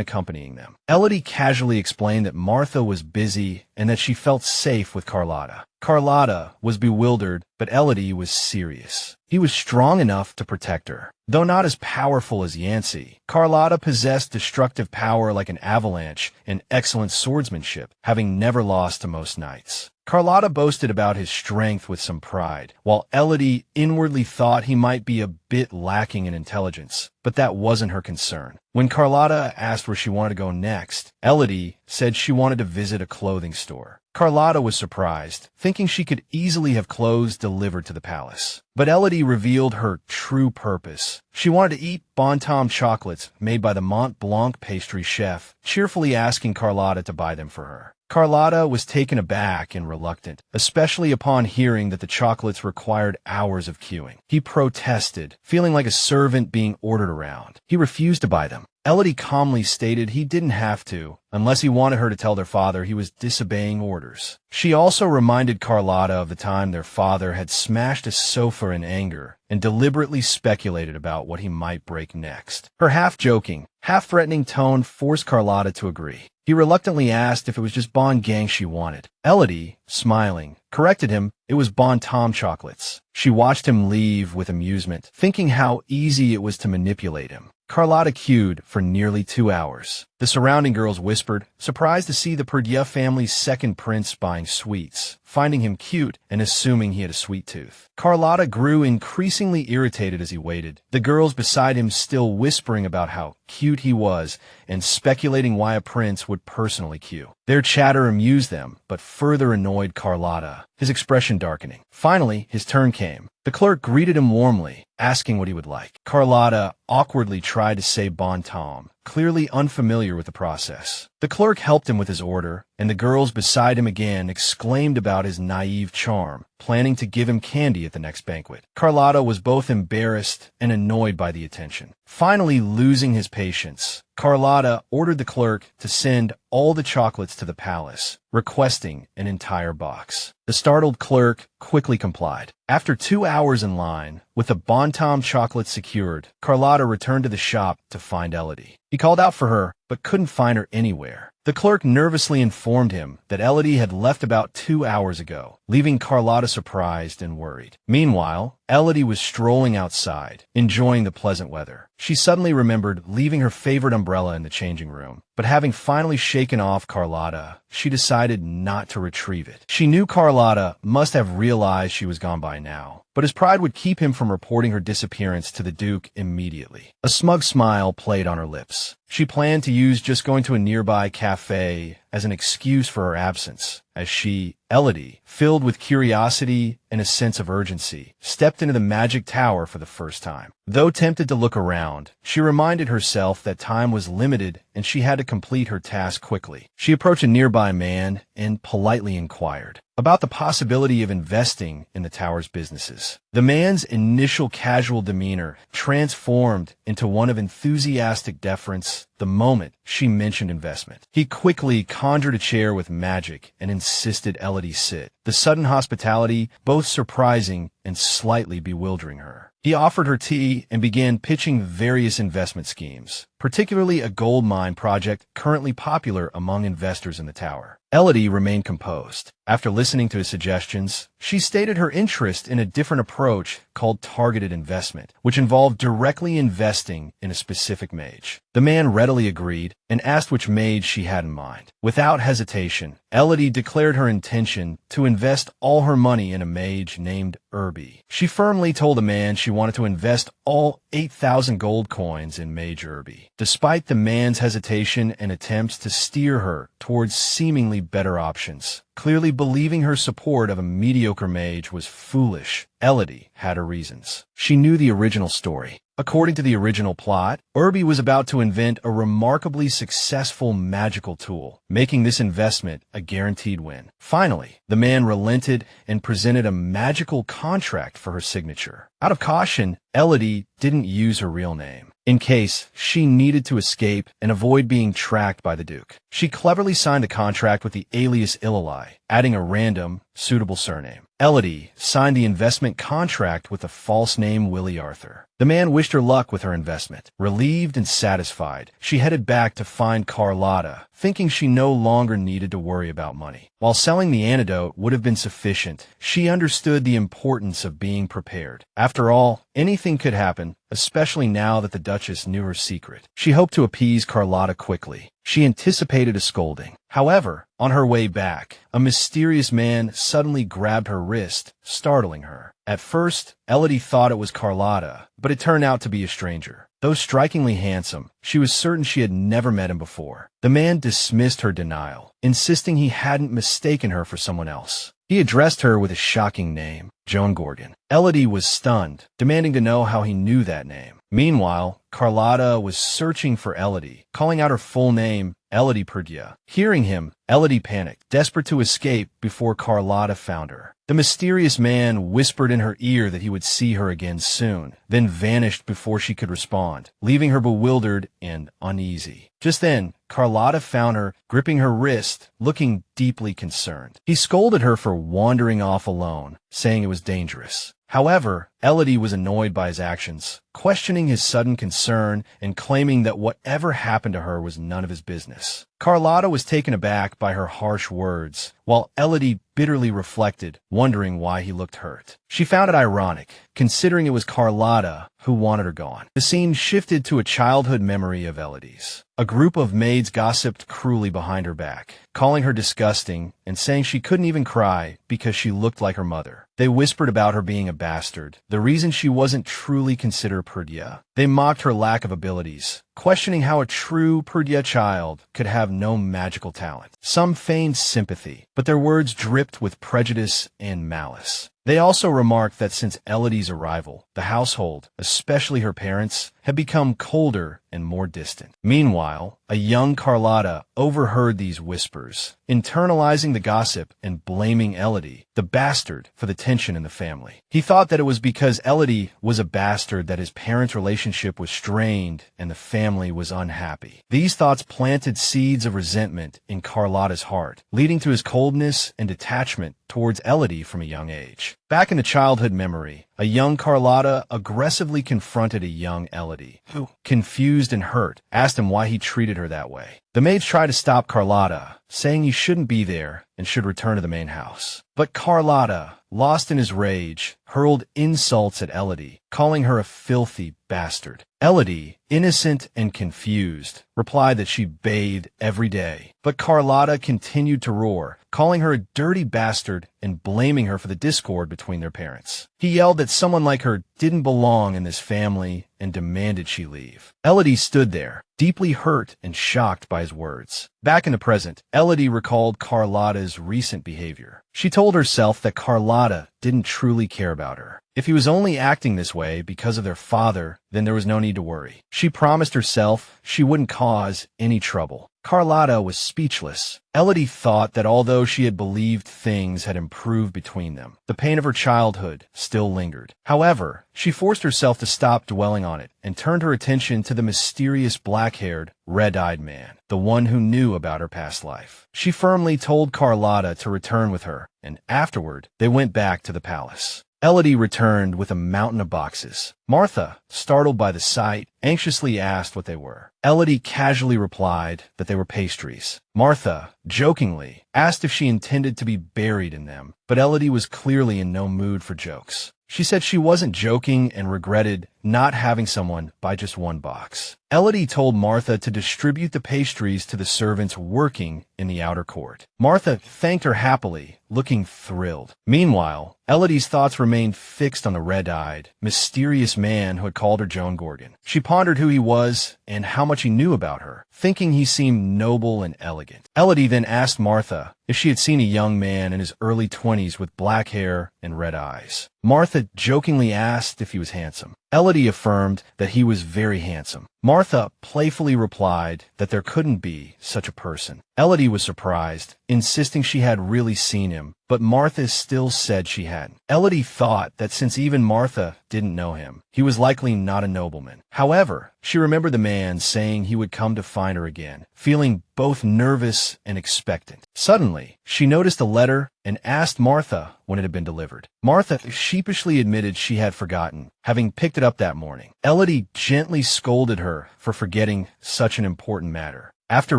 accompanying them. Elodie casually explained that Martha was busy and that she felt safe with Carlotta. Carlotta was bewildered, but Elodie was serious. He was strong enough to protect her. Though not as powerful as Yancey, Carlotta possessed destructive power like an avalanche and excellent swordsmanship, having never lost to most knights. Carlotta boasted about his strength with some pride, while Elodie inwardly thought he might be a bit lacking in intelligence, but that wasn't her concern. When Carlotta asked where she wanted to go next, Elodie said she wanted to visit a clothing store. Carlotta was surprised, thinking she could easily have clothes delivered to the palace. But Elodie revealed her true purpose. She wanted to eat Bon Tom chocolates made by the Mont Blanc pastry chef, cheerfully asking Carlotta to buy them for her. Carlotta was taken aback and reluctant, especially upon hearing that the chocolates required hours of queuing. He protested, feeling like a servant being ordered around. He refused to buy them. Elodie calmly stated he didn't have to, unless he wanted her to tell their father he was disobeying orders. She also reminded Carlotta of the time their father had smashed a sofa in anger and deliberately speculated about what he might break next. Her half-joking, half-threatening tone forced Carlotta to agree. He reluctantly asked if it was just Bon Gang she wanted. Elodie, smiling, corrected him it was Bon Tom chocolates. She watched him leave with amusement, thinking how easy it was to manipulate him. Carlotta queued for nearly 2 hours. The surrounding girls whispered, surprised to see the Perdue family's second prince buying sweets, finding him cute and assuming he had a sweet tooth. Carlotta grew increasingly irritated as he waited, the girls beside him still whispering about how cute he was and speculating why a prince would personally queue. Their chatter amused them, but further annoyed Carlotta, his expression darkening. Finally, his turn came. The clerk greeted him warmly, asking what he would like. Carlotta awkwardly tried to say Bon Tom, clearly unfamiliar with the process. The clerk helped him with his order, and the girls beside him again exclaimed about his naive charm, planning to give him candy at the next banquet. Carlotta was both embarrassed and annoyed by the attention. Finally losing his patience, Carlotta ordered the clerk to send all the chocolates to the palace, requesting an entire box. The startled clerk quickly complied. After 2 hours in line, with the Bon Tom chocolate secured, Carlotta returned to the shop to find Elodie. He called out for her, but couldn't find her anywhere. The clerk nervously informed him that Elodie had left about 2 hours ago, leaving Carlotta surprised and worried. Meanwhile, Elodie was strolling outside, enjoying the pleasant weather. She suddenly remembered leaving her favorite umbrella in the changing room, but having finally shaken off Carlotta, she decided not to retrieve it. She knew Carlotta must have realized she was gone by now, but his pride would keep him from reporting her disappearance to the Duke immediately. A smug smile played on her lips. She planned to use just going to a nearby cafe as an excuse for her absence, as she, Elodie, filled with curiosity and a sense of urgency, stepped into the magic tower for the first time. Though tempted to look around, she reminded herself that time was limited and she had to complete her task quickly. She approached a nearby man and politely inquired about the possibility of investing in the tower's businesses. The man's initial casual demeanor transformed into one of enthusiastic deference the moment she mentioned investment. He quickly conjured a chair with magic and insisted Elodie sit, the sudden hospitality both surprising and slightly bewildering her. He offered her tea and began pitching various investment schemes, particularly a gold mine project currently popular among investors in the tower. Elodie remained composed. After listening to his suggestions, she stated her interest in a different approach called targeted investment, which involved directly investing in a specific mage. The man readily agreed and asked which mage she had in mind. Without hesitation, Elodie declared her intention to invest all her money in a mage named Irby. She firmly told the man she wanted to invest all 8,000 gold coins in Mage Irby. Despite the man's hesitation and attempts to steer her towards seemingly better options. Clearly believing her support of a mediocre mage was foolish, Elodie had her reasons. She knew the original story. According to the original plot, Irby was about to invent a remarkably successful magical tool, making this investment a guaranteed win. Finally, the man relented and presented a magical contract for her signature. Out of caution, Elodie didn't use her real name, in case she needed to escape and avoid being tracked by the Duke. She cleverly signed the contract with the alias Elodie, adding a random, suitable surname. Elodie signed the investment contract with the false name Willie Arthur. The man wished her luck with her investment. Relieved and satisfied, she headed back to find Carlotta, thinking she no longer needed to worry about money. While selling the antidote would have been sufficient, she understood the importance of being prepared. After all, anything could happen, especially now that the Duchess knew her secret. She hoped to appease Carlotta quickly. She anticipated a scolding. However, on her way back, a mysterious man suddenly grabbed her wrist, startling her. At first, Elodie thought it was Carlotta, but it turned out to be a stranger. Though strikingly handsome, she was certain she had never met him before. The man dismissed her denial, insisting he hadn't mistaken her for someone else. He addressed her with a shocking name, Joan Gorgon. Elodie was stunned, demanding to know how he knew that name. Meanwhile, Carlotta was searching for Elodie, calling out her full name, Elodie Perdue. Hearing him, Elodie panicked, desperate to escape before Carlotta found her. The mysterious man whispered in her ear that he would see her again soon, then vanished before she could respond, leaving her bewildered and uneasy. Just then, Carlotta found her, gripping her wrist, looking deeply concerned. He scolded her for wandering off alone, saying it was dangerous. However, Elodie was annoyed by his actions, questioning his sudden concern and claiming that whatever happened to her was none of his business. Carlotta was taken aback by her harsh words, while Elodie bitterly reflected, wondering why he looked hurt. She found it ironic, considering it was Carlotta who wanted her gone. The scene shifted to a childhood memory of Elodie's. A group of maids gossiped cruelly behind her back, calling her disgusting and saying she couldn't even cry because she looked like her mother. They whispered about her being a bastard, the reason she wasn't truly considered Perdue. They mocked her lack of abilities, questioning how a true Perdue child could have no magical talent. Some feigned sympathy, but their words dripped with prejudice and malice. They also remarked that since Elodie's arrival, the household, especially her parents, had become colder and more distant. Meanwhile, a young Carlotta overheard these whispers, internalizing the gossip and blaming Elodie, the bastard, for the tension in the family. He thought that it was because Elodie was a bastard that his parents' relationship was strained and the family was unhappy. These thoughts planted seeds of resentment in Carlotta's heart, leading to his coldness and detachment towards Elodie from a young age. Back in the childhood memory, a young Carlotta aggressively confronted a young Elodie, who, confused and hurt, asked him why he treated her that way. The maids tried to stop Carlotta, saying he shouldn't be there and should return to the main house. But Carlotta, lost in his rage, hurled insults at Elodie, calling her a filthy bastard. Elodie, innocent and confused, replied that she bathed every day. But Carlotta continued to roar, calling her a dirty bastard and blaming her for the discord between their parents. He yelled that someone like her didn't belong in this family and demanded she leave. Elodie stood there, deeply hurt and shocked by his words. Back in the present, Elodie recalled Carlotta's recent behavior. She told herself that Carlotta didn't truly care about her. If he was only acting this way because of their father, then there was no need to worry. She promised herself she wouldn't cause any trouble. Carlotta was speechless. Elodie thought that although she had believed things had improved between them, the pain of her childhood still lingered. However, she forced herself to stop dwelling on it and turned her attention to the mysterious black-haired, red-eyed man, the one who knew about her past life. She firmly told Carlotta to return with her, and afterward, they went back to the palace. Elodie returned with a mountain of boxes. Martha, startled by the sight, anxiously asked what they were. Elodie casually replied that they were pastries. Martha, jokingly, asked if she intended to be buried in them, but Elodie was clearly in no mood for jokes. She said she wasn't joking and regretted not having someone buy just one box. Elodie told Martha to distribute the pastries to the servants working in the outer court. Martha thanked her happily, looking thrilled. Meanwhile, Elodie's thoughts remained fixed on the red-eyed, mysterious man who had called her Joan Gorgon. She pondered who he was and how much he knew about her, thinking he seemed noble and elegant. Elodie then asked Martha if she had seen a young man in his early 20s with black hair and red eyes. Martha jokingly asked if he was handsome. Elodie affirmed that he was very handsome. Martha playfully replied that there couldn't be such a person. Elodie was surprised, insisting she had really seen him, but Martha still said she hadn't. Elodie thought that since even Martha didn't know him, he was likely not a nobleman. However, she remembered the man saying he would come to find her again, feeling both nervous and expectant. Suddenly, she noticed a letter and asked Martha when it had been delivered. Martha sheepishly admitted she had forgotten, having picked it up that morning. Elodie gently scolded her for forgetting such an important matter. After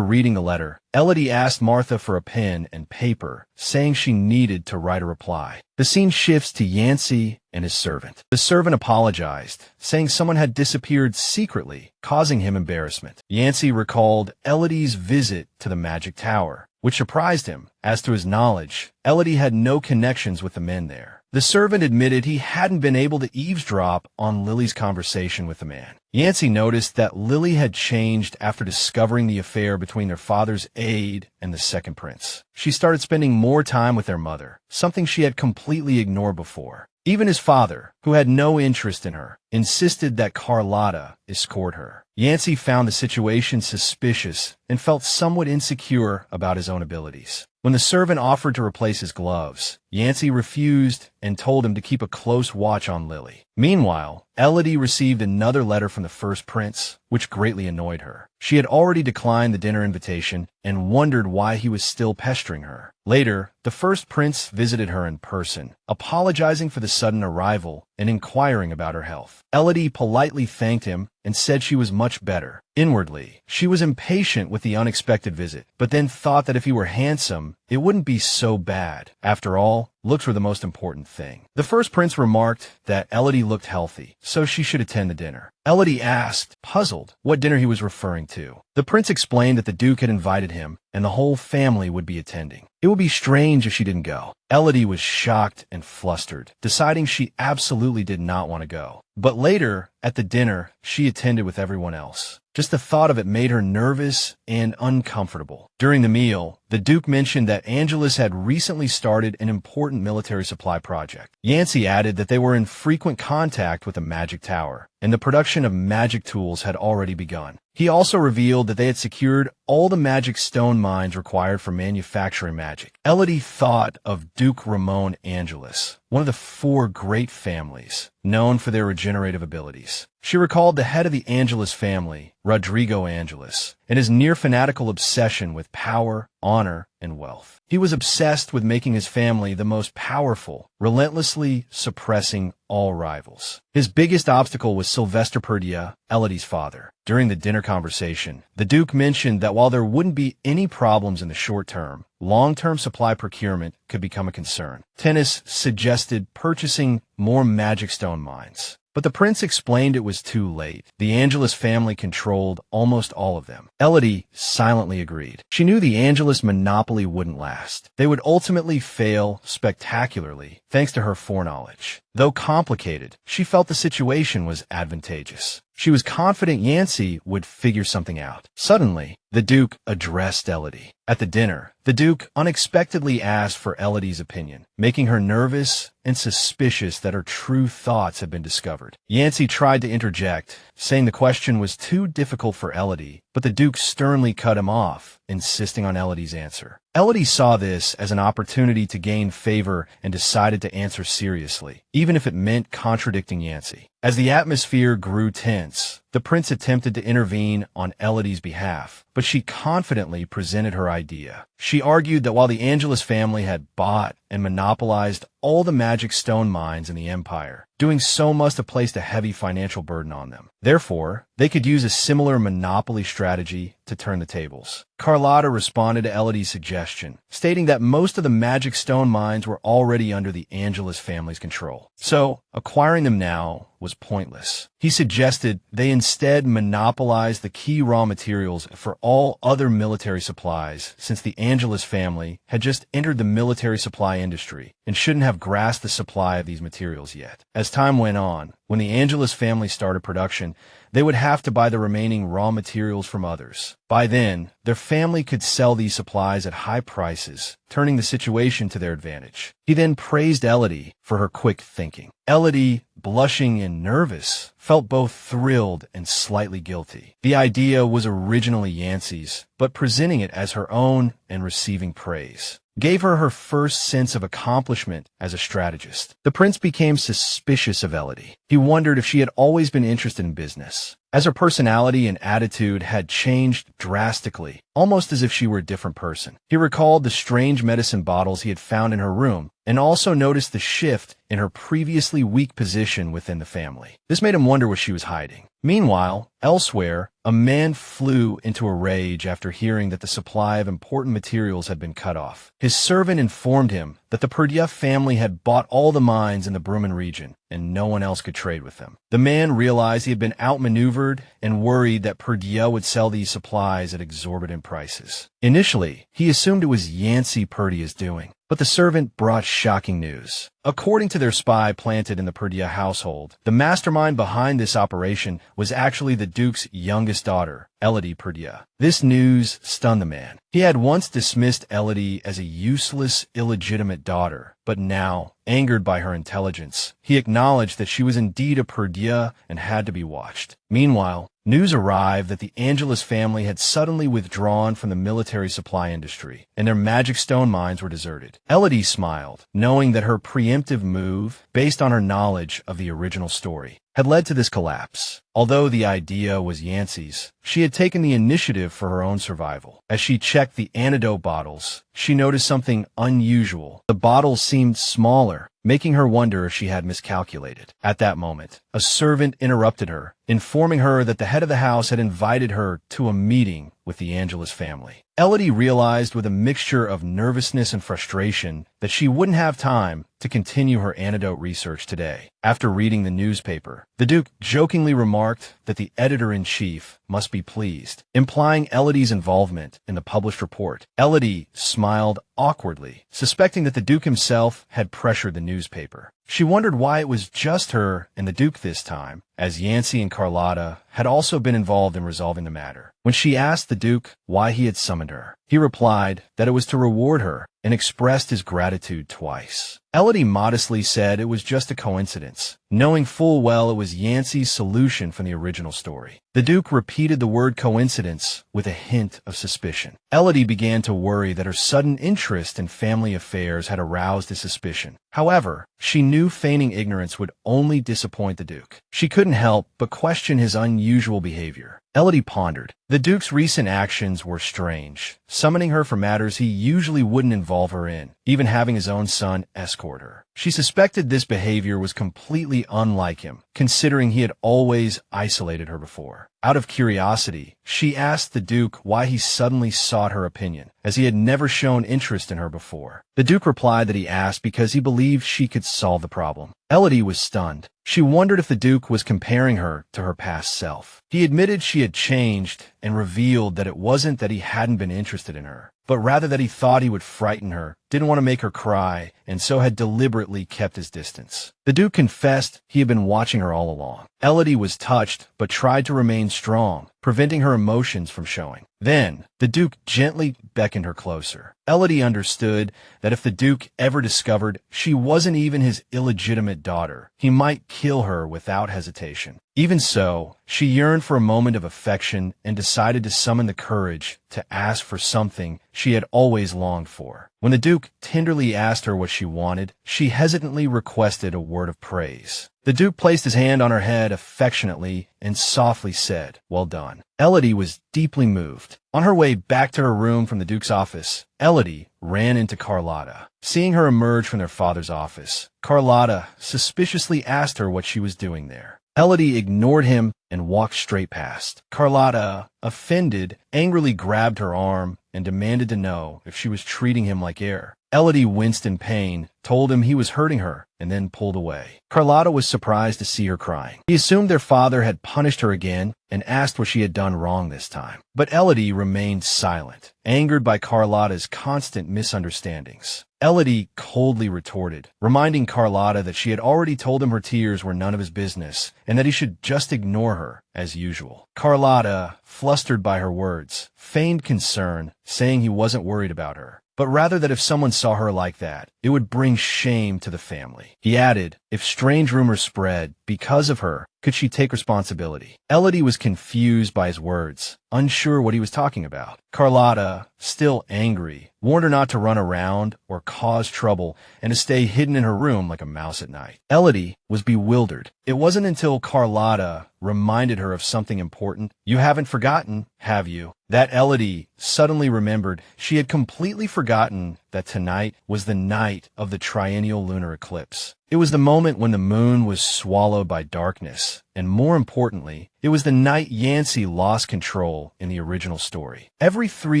reading the letter, Elodie asked Martha for a pen and paper, saying she needed to write a reply. The scene shifts to Yancey and his servant. The servant apologized, saying someone had disappeared secretly, causing him embarrassment. Yancey recalled Elodie's visit to the Magic Tower, which surprised him. As to his knowledge, Elodie had no connections with the men there. The servant admitted he hadn't been able to eavesdrop on Lily's conversation with the man. Yancey noticed that Lily had changed after discovering the affair between their father's aide and the second prince. She started spending more time with their mother, something she had completely ignored before. Even his father, who had no interest in her, insisted that Carlotta escort her. Yancey found the situation suspicious and felt somewhat insecure about his own abilities. When the servant offered to replace his gloves, Yancey refused and told him to keep a close watch on Lily. Meanwhile, Elodie received another letter from the first prince, which greatly annoyed her. She had already declined the dinner invitation and wondered why he was still pestering her. Later, the first prince visited her in person, apologizing for the sudden arrival and inquiring about her health. Elodie politely thanked him and said she was much better. Inwardly, she was impatient with the unexpected visit, but then thought that if he were handsome, it wouldn't be so bad. After all, looks were the most important thing. The first prince remarked that Elodie looked healthy, so she should attend the dinner. Elodie asked, puzzled, what dinner he was referring to. The prince explained that the Duke had invited him, and the whole family would be attending. It would be strange if she didn't go. Elodie was shocked and flustered, deciding she absolutely did not want to go. But later, at the dinner, she attended with everyone else. Just the thought of it made her nervous and uncomfortable. During the meal, the Duke mentioned that Angelus had recently started an important military supply project. Yancey added that they were in frequent contact with the Magic Tower, and the production of magic tools had already begun. He also revealed that they had secured all the magic stone mines required for manufacturing magic. Elodie thought of Duke Ramon Angelus, one of the 4 great families, known for their regenerative abilities. She recalled the head of the Angelus family, Rodrigo Angelus, and his near-fanatical obsession with power, honor, and wealth. He was obsessed with making his family the most powerful, relentlessly suppressing all rivals. His biggest obstacle was Sylvester Perdia, Elodie's father. During the dinner conversation, the Duke mentioned that while there wouldn't be any problems in the short term, long-term supply procurement could become a concern. Tennis suggested purchasing more magic stone mines. But the prince explained it was too late. The Angelus family controlled almost all of them. Elodie silently agreed. She knew the Angelus monopoly wouldn't last. They would ultimately fail spectacularly, thanks to her foreknowledge. Though complicated, she felt the situation was advantageous. She was confident Yancey would figure something out. Suddenly, the Duke addressed Elodie. At the dinner, the Duke unexpectedly asked for Elodie's opinion, making her nervous and suspicious that her true thoughts had been discovered. Yancey tried to interject, saying the question was too difficult for Elodie, but the Duke sternly cut him off, insisting on Elodie's answer. Elodie saw this as an opportunity to gain favor and decided to answer seriously, even if it meant contradicting Yancey. As the atmosphere grew tense, the prince attempted to intervene on Elodie's behalf, but she confidently presented her idea. She argued that while the Angelus family had bought and monopolized all the magic stone mines in the empire, doing so must have placed a heavy financial burden on them. Therefore, they could use a similar monopoly strategy to turn the tables. Carlotta responded to Elodie's suggestion, stating that most of the magic stone mines were already under the Angelus family's control. So, acquiring them now was pointless. He suggested they instead monopolize the key raw materials for all other military supplies, since the Angelus family had just entered the military supply industry and shouldn't have grasped the supply of these materials yet. As time went on, when the Angelus family started production, they would have to buy the remaining raw materials from others. By then, their family could sell these supplies at high prices, turning the situation to their advantage. He then praised Elodie for her quick thinking. Elodie, blushing and nervous, felt both thrilled and slightly guilty. The idea was originally Yancey's, but presenting it as her own and receiving praise gave her her first sense of accomplishment as a strategist. The prince became suspicious of Elodie. He wondered if she had always been interested in business, as her personality and attitude had changed drastically, almost as if she were a different person. He recalled the strange medicine bottles he had found in her room, and also noticed the shift in her previously weak position within the family. This made him wonder what she was hiding. Meanwhile, elsewhere, a man flew into a rage after hearing that the supply of important materials had been cut off. His servant informed him that the Perdiev family had bought all the mines in the Bruman region, and no one else could trade with them. The man realized he had been outmaneuvered and worried that Perdiev would sell these supplies at exorbitant prices. Initially, he assumed it was Yancey Perdiev's doing, but the servant brought shocking news. According to their spy planted in the Perdiev household, the mastermind behind this operation was actually the Duke's youngest daughter, Elodie Perdiev. This news stunned the man. He had once dismissed Elodie as a useless, illegitimate daughter, but now, angered by her intelligence, he acknowledged that she was indeed a Perdiev and had to be watched. Meanwhile, news arrived that the Angelus family had suddenly withdrawn from the military supply industry, and their magic stone mines were deserted. Elodie smiled, knowing that her preemptive move, based on her knowledge of the original story, had led to this collapse. Although the idea was Yancey's, she had taken the initiative for her own survival. As she checked the antidote bottles, she noticed something unusual. The bottles seemed smaller, making her wonder if she had miscalculated. At that moment, a servant interrupted her, informing her that the head of the house had invited her to a meeting with the Angelus family. Elodie realized with a mixture of nervousness and frustration that she wouldn't have time to continue her antidote research today. After reading the newspaper, the Duke jokingly remarked that the editor-in-chief must be pleased, implying Elodie's involvement in the published report. Elodie smiled awkwardly, suspecting that the Duke himself had pressured the newspaper. She wondered why it was just her and the Duke this time, as Yancey and Carlotta had also been involved in resolving the matter. When she asked the Duke why he had summoned her, he replied that it was to reward her and expressed his gratitude twice. Elodie modestly said it was just a coincidence, knowing full well it was Yancey's solution from the original story. The Duke repeated the word coincidence with a hint of suspicion. Elodie began to worry that her sudden interest in family affairs had aroused his suspicion. However, she knew feigning ignorance would only disappoint the Duke. She couldn't help but question his unusual behavior. Elodie pondered. The Duke's recent actions were strange, summoning her for matters he usually wouldn't involve her in, even having his own son escort her. She suspected this behavior was completely unlike him, considering he had always isolated her before. Out of curiosity, she asked the Duke why he suddenly sought her opinion, as he had never shown interest in her before. The Duke replied that he asked because he believed she could solve the problem. Elodie was stunned. She wondered if the Duke was comparing her to her past self. He admitted she had changed and revealed that it wasn't that he hadn't been interested in her, but rather that he thought he would frighten her, didn't want to make her cry, and so had deliberately kept his distance. The Duke confessed he had been watching her all along. Elodie was touched, but tried to remain strong, preventing her emotions from showing. Then, the Duke gently beckoned her closer. Elodie understood that if the Duke ever discovered she wasn't even his illegitimate daughter, he might kill her without hesitation. Even so, she yearned for a moment of affection and decided to summon the courage to ask for something she had always longed for. When the Duke tenderly asked her what she wanted, she hesitantly requested a word of praise. The Duke placed his hand on her head affectionately and softly said, "Well done." Elodie was deeply moved. On her way back to her room from the Duke's office, Elodie ran into Carlotta. Seeing her emerge from their father's office, Carlotta suspiciously asked her what she was doing there. Elodie ignored him and walked straight past. Carlotta, offended, angrily grabbed her arm and demanded to know if she was treating him like air. Elodie winced in pain, told him he was hurting her, and then pulled away. Carlotta was surprised to see her crying. He assumed their father had punished her again and asked what she had done wrong this time. But Elodie remained silent, angered by Carlotta's constant misunderstandings. Elodie coldly retorted, reminding Carlotta that she had already told him her tears were none of his business and that he should just ignore her as usual. Carlotta, flustered by her words, feigned concern, saying he wasn't worried about her, but rather that if someone saw her like that, it would bring shame to the family. He added, if strange rumors spread because of her, could she take responsibility? Elodie was confused by his words, unsure what he was talking about. Carlotta, still angry, warned her not to run around or cause trouble and to stay hidden in her room like a mouse at night. Elodie was bewildered. It wasn't until Carlotta reminded her of something important. You haven't forgotten, have you? That Elodie suddenly remembered she had completely forgotten that tonight was the night of the triennial lunar eclipse. It was the moment when the moon was swallowed by darkness, and more importantly, it was the night Yancy lost control in the original story. Every 3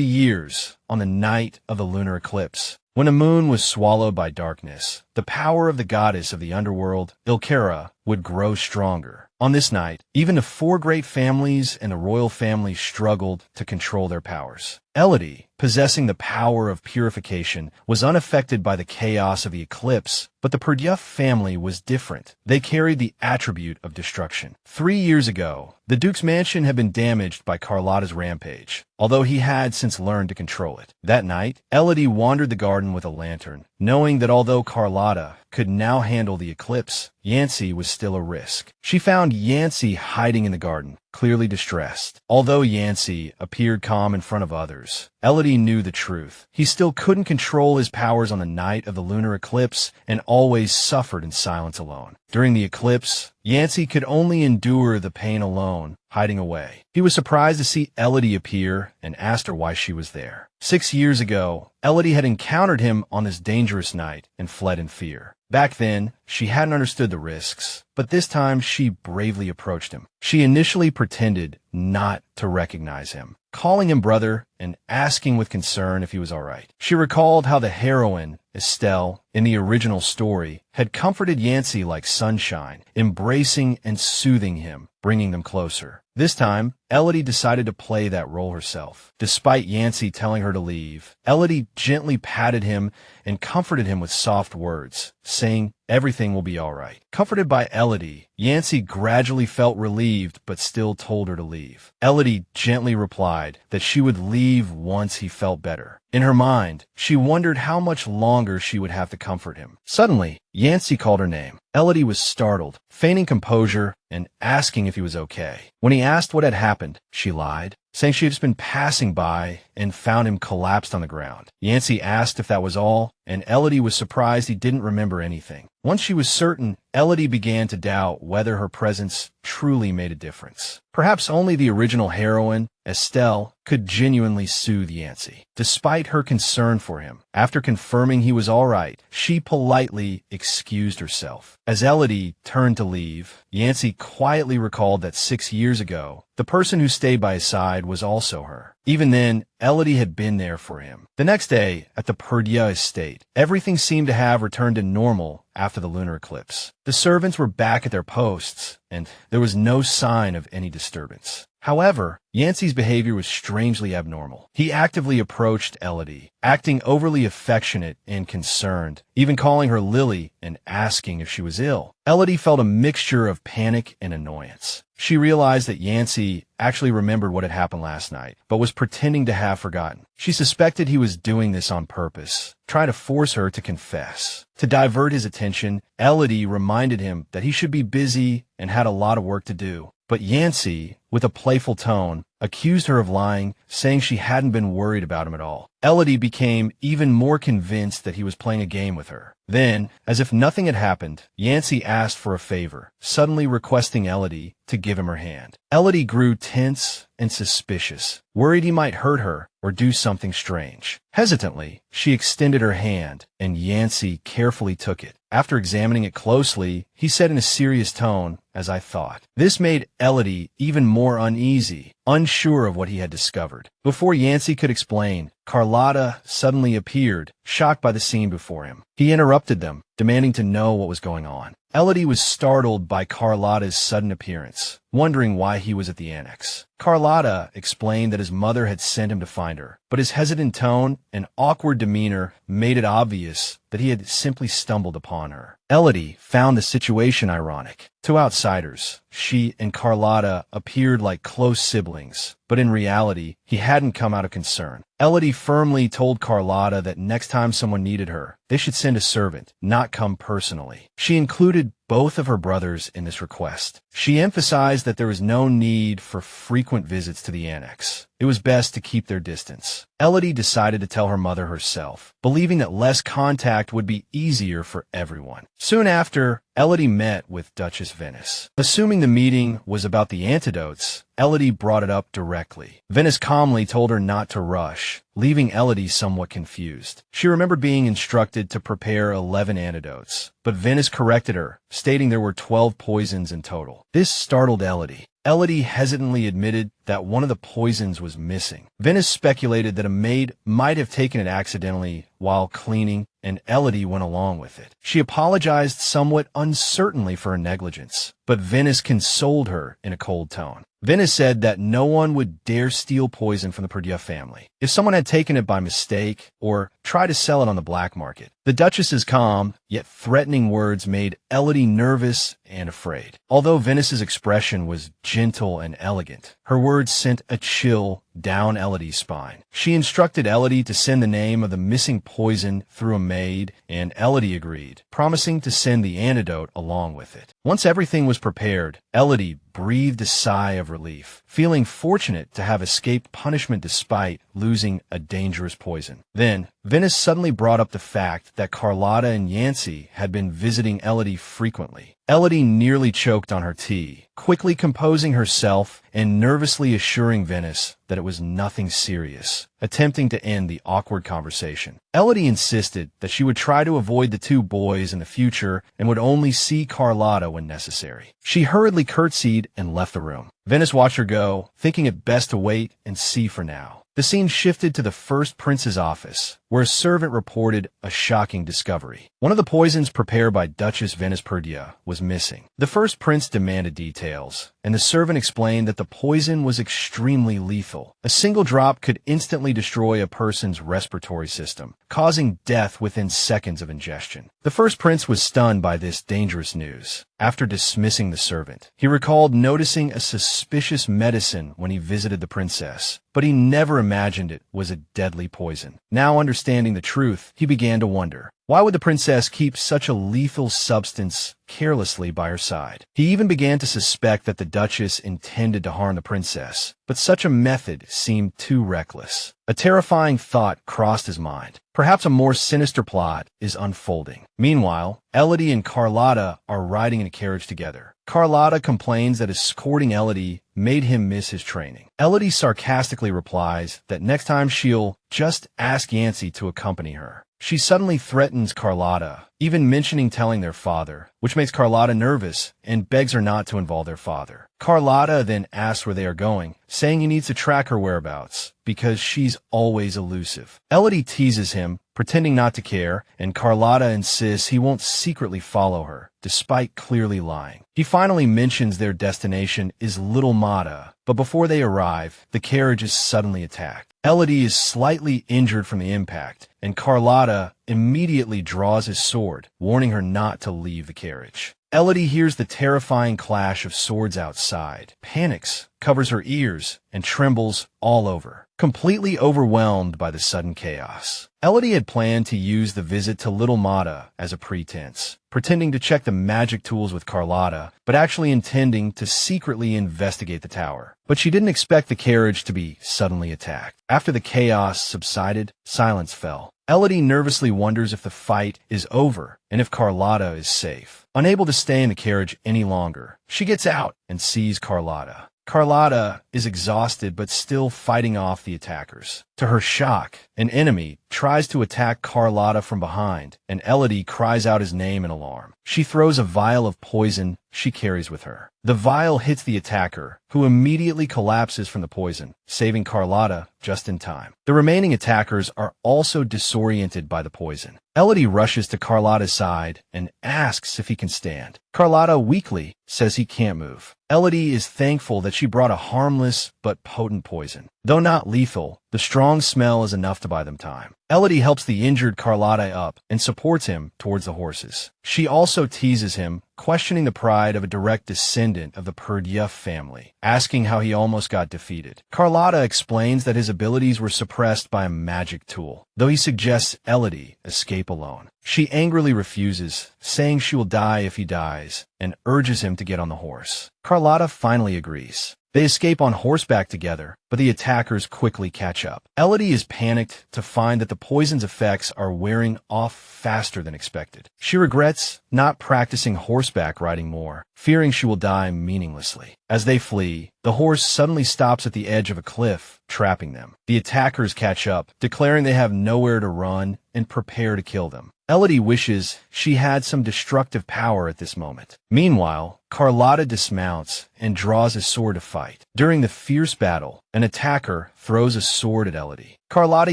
years, on the night of the lunar eclipse, when the moon was swallowed by darkness, the power of the goddess of the underworld, Ilkera, would grow stronger. On this night, even the 4 great families and the royal family struggled to control their powers. Elodie, possessing the power of purification, was unaffected by the chaos of the eclipse, but the Perdieff family was different. They carried the attribute of destruction. 3 years ago, the Duke's mansion had been damaged by Carlotta's rampage, although he had since learned to control it. That night, Elodie wandered the garden with a lantern, knowing that although Carlotta could now handle the eclipse, Yancy was still a risk. She found Yancy hiding in the garden, clearly distressed. Although Yancy appeared calm in front of others, Elodie knew the truth. He still couldn't control his powers on the night of the lunar eclipse and always suffered in silence alone. During the eclipse, Yancy could only endure the pain alone, hiding away. He was surprised to see Elodie appear and asked her why she was there. 6 years ago, Elodie had encountered him on this dangerous night and fled in fear. Back then, she hadn't understood the risks, but this time she bravely approached him. She initially pretended not to recognize him, calling him brother and asking with concern if he was all right. She recalled how the heroine, Estelle, in the original story, had comforted Yancy like sunshine, embracing and soothing him, bringing them closer. This time, Elodie decided to play that role herself. Despite Yancy telling her to leave, Elodie gently patted him and comforted him with soft words, saying, everything will be all right. Comforted by Elodie, Yancy gradually felt relieved but still told her to leave. Elodie gently replied that she would leave once he felt better. In her mind, she wondered how much longer she would have to comfort him. Suddenly, Yancy called her name. Elodie was startled, feigning composure and asking if he was okay. When he asked what had happened, she lied, saying she had just been passing by and found him collapsed on the ground. Yancy asked if that was all, and Elodie was surprised he didn't remember anything. Once she was certain, Elodie began to doubt whether her presence truly made a difference. Perhaps only the original heroine, Estelle, could genuinely soothe Yancy. Despite her concern for him, after confirming he was all right, she politely excused herself. As Elodie turned to leave, Yancy quietly recalled that 6 years ago, the person who stayed by his side was also her. Even then, Elodie had been there for him. The next day, at the Perdieff estate, everything seemed to have returned to normal after the lunar eclipse. The servants were back at their posts, and there was no sign of any disturbance. However, Yancy's behavior was strangely abnormal. He actively approached Elodie, acting overly affectionate and concerned, even calling her Lily and asking if she was ill. Elodie felt a mixture of panic and annoyance. She realized that Yancy actually remembered what had happened last night, but was pretending to have forgotten. She suspected he was doing this on purpose, trying to force her to confess. To divert his attention, Elodie reminded him that he should be busy and had a lot of work to do. But Yancy, with a playful tone, accused her of lying, saying she hadn't been worried about him at all. Elodie became even more convinced that he was playing a game with her. Then, as if nothing had happened, Yancy asked for a favor, suddenly requesting Elodie to give him her hand. Elodie grew tense and suspicious, worried he might hurt her or do something strange. Hesitantly, she extended her hand, and Yancy carefully took it. After examining it closely, he said in a serious tone, "As I thought." This made Elodie even more uneasy, unsure of what he had discovered. Before Yancy could explain, Carlotta suddenly appeared, shocked by the scene before him. He interrupted them, demanding to know what was going on. Elodie was startled by Carlotta's sudden appearance, wondering why he was at the annex. Carlotta explained that his mother had sent him to find her, but his hesitant tone and awkward demeanor made it obvious that he had simply stumbled upon her. Elodie found the situation ironic. To outsiders, she and Carlotta appeared like close siblings, but in reality, he hadn't come out of concern. Elodie firmly told Carlotta that next time someone needed her, they should send a servant, not come personally. She included both of her brothers in this request. She emphasized that there was no need for frequent visits to the annex. It was best to keep their distance. Elodie decided to tell her mother herself, believing that less contact would be easier for everyone. Soon after, Elodie met with Duchess Venice. Assuming the meeting was about the antidotes, Elodie brought it up directly. Venice calmly told her not to rush, leaving Elodie somewhat confused. She remembered being instructed to prepare 11 antidotes, but Venice corrected her, stating there were 12 poisons in total. This startled Elodie. Elodie hesitantly admitted that one of the poisons was missing. Venice speculated that a maid might have taken it accidentally while cleaning, and Elodie went along with it. She apologized somewhat uncertainly for her negligence, but Venice consoled her in a cold tone. Venice said that no one would dare steal poison from the Perdue family. If someone had taken it by mistake or tried to sell it on the black market, the Duchess's calm, yet threatening words made Elodie nervous and afraid. Although Venice's expression was gentle and elegant, her words sent a chill down Elodie's spine. She instructed Elodie to send the name of the missing poison through a maid, and Elodie agreed, promising to send the antidote along with it. Once everything was prepared, Elodie breathed a sigh of relief, feeling fortunate to have escaped punishment despite losing a dangerous poison. Then, Venice suddenly brought up the fact that Carlotta and Yancey had been visiting Elodie frequently. Elodie nearly choked on her tea, quickly composing herself and nervously assuring Venice that it was nothing serious, attempting to end the awkward conversation. Elodie insisted that she would try to avoid the two boys in the future and would only see Carlotta when necessary. She hurriedly curtsied and left the room. Venice watched her go, thinking it best to wait and see for now. The scene shifted to the first prince's office, where a servant reported a shocking discovery. One of the poisons prepared by Duchess Venice Perdue was missing. The first prince demanded details, and the servant explained that the poison was extremely lethal. A single drop could instantly destroy a person's respiratory system, causing death within seconds of ingestion. The first prince was stunned by this dangerous news. After dismissing the servant, he recalled noticing a suspicious medicine when he visited the princess, but he never imagined it was a deadly poison. Now understanding the truth, he began to wonder, why would the princess keep such a lethal substance carelessly by her side? He even began to suspect that the Duchess intended to harm the princess, but such a method seemed too reckless. A terrifying thought crossed his mind. Perhaps a more sinister plot is unfolding. Meanwhile, Elodie and Carlotta are riding in a carriage together. Carlotta complains that escorting Elodie made him miss his training. Elodie sarcastically replies that next time she'll just ask Yancey to accompany her. She suddenly threatens Carlotta, even mentioning telling their father, which makes Carlotta nervous and begs her not to involve their father. Carlotta then asks where they are going, saying he needs to track her whereabouts because she's always elusive. Elodie teases him, pretending not to care, and Carlotta insists he won't secretly follow her, despite clearly lying. He finally mentions their destination is Little Mata, but before they arrive, the carriage is suddenly attacked. Elodie is slightly injured from the impact, and Carlotta immediately draws his sword, warning her not to leave the carriage. Elodie hears the terrifying clash of swords outside, panics, covers her ears, and trembles all over, completely overwhelmed by the sudden chaos. Elodie had planned to use the visit to Little Mata as a pretense, pretending to check the magic tools with Carlotta, but actually intending to secretly investigate the tower. But she didn't expect the carriage to be suddenly attacked. After the chaos subsided, silence fell. Elodie nervously wonders if the fight is over and if Carlotta is safe. Unable to stay in the carriage any longer, she gets out and sees Carlotta. Carlotta is exhausted but still fighting off the attackers. To her shock, an enemy tries to attack Carlotta from behind, and Elodie cries out his name in alarm. She throws a vial of poison she carries with her. The vial hits the attacker, who immediately collapses from the poison, saving Carlotta just in time. The remaining attackers are also disoriented by the poison. Elodie rushes to Carlotta's side and asks if he can stand. Carlotta weakly says he can't move. Elodie is thankful that she brought a harmless but potent poison. Though not lethal, the strong smell is enough to buy them time. Elodie helps the injured Carlotta up and supports him towards the horses. She also teases him, questioning the pride of a direct descendant of the Perdieff family, asking how he almost got defeated. Carlotta explains that his abilities were suppressed by a magic tool, though he suggests Elodie escape alone. She angrily refuses, saying she will die if he dies, and urges him to get on the horse. Carlotta finally agrees. They escape on horseback together, but the attackers quickly catch up. Elodie is panicked to find that the poison's effects are wearing off faster than expected. She regrets not practicing horseback riding more, fearing she will die meaninglessly. As they flee, the horse suddenly stops at the edge of a cliff, trapping them. The attackers catch up, declaring they have nowhere to run and prepare to kill them. Elodie wishes she had some destructive power at this moment. Meanwhile, Carlotta dismounts and draws a sword to fight. During the fierce battle, an attacker throws a sword at Elodie. Carlotta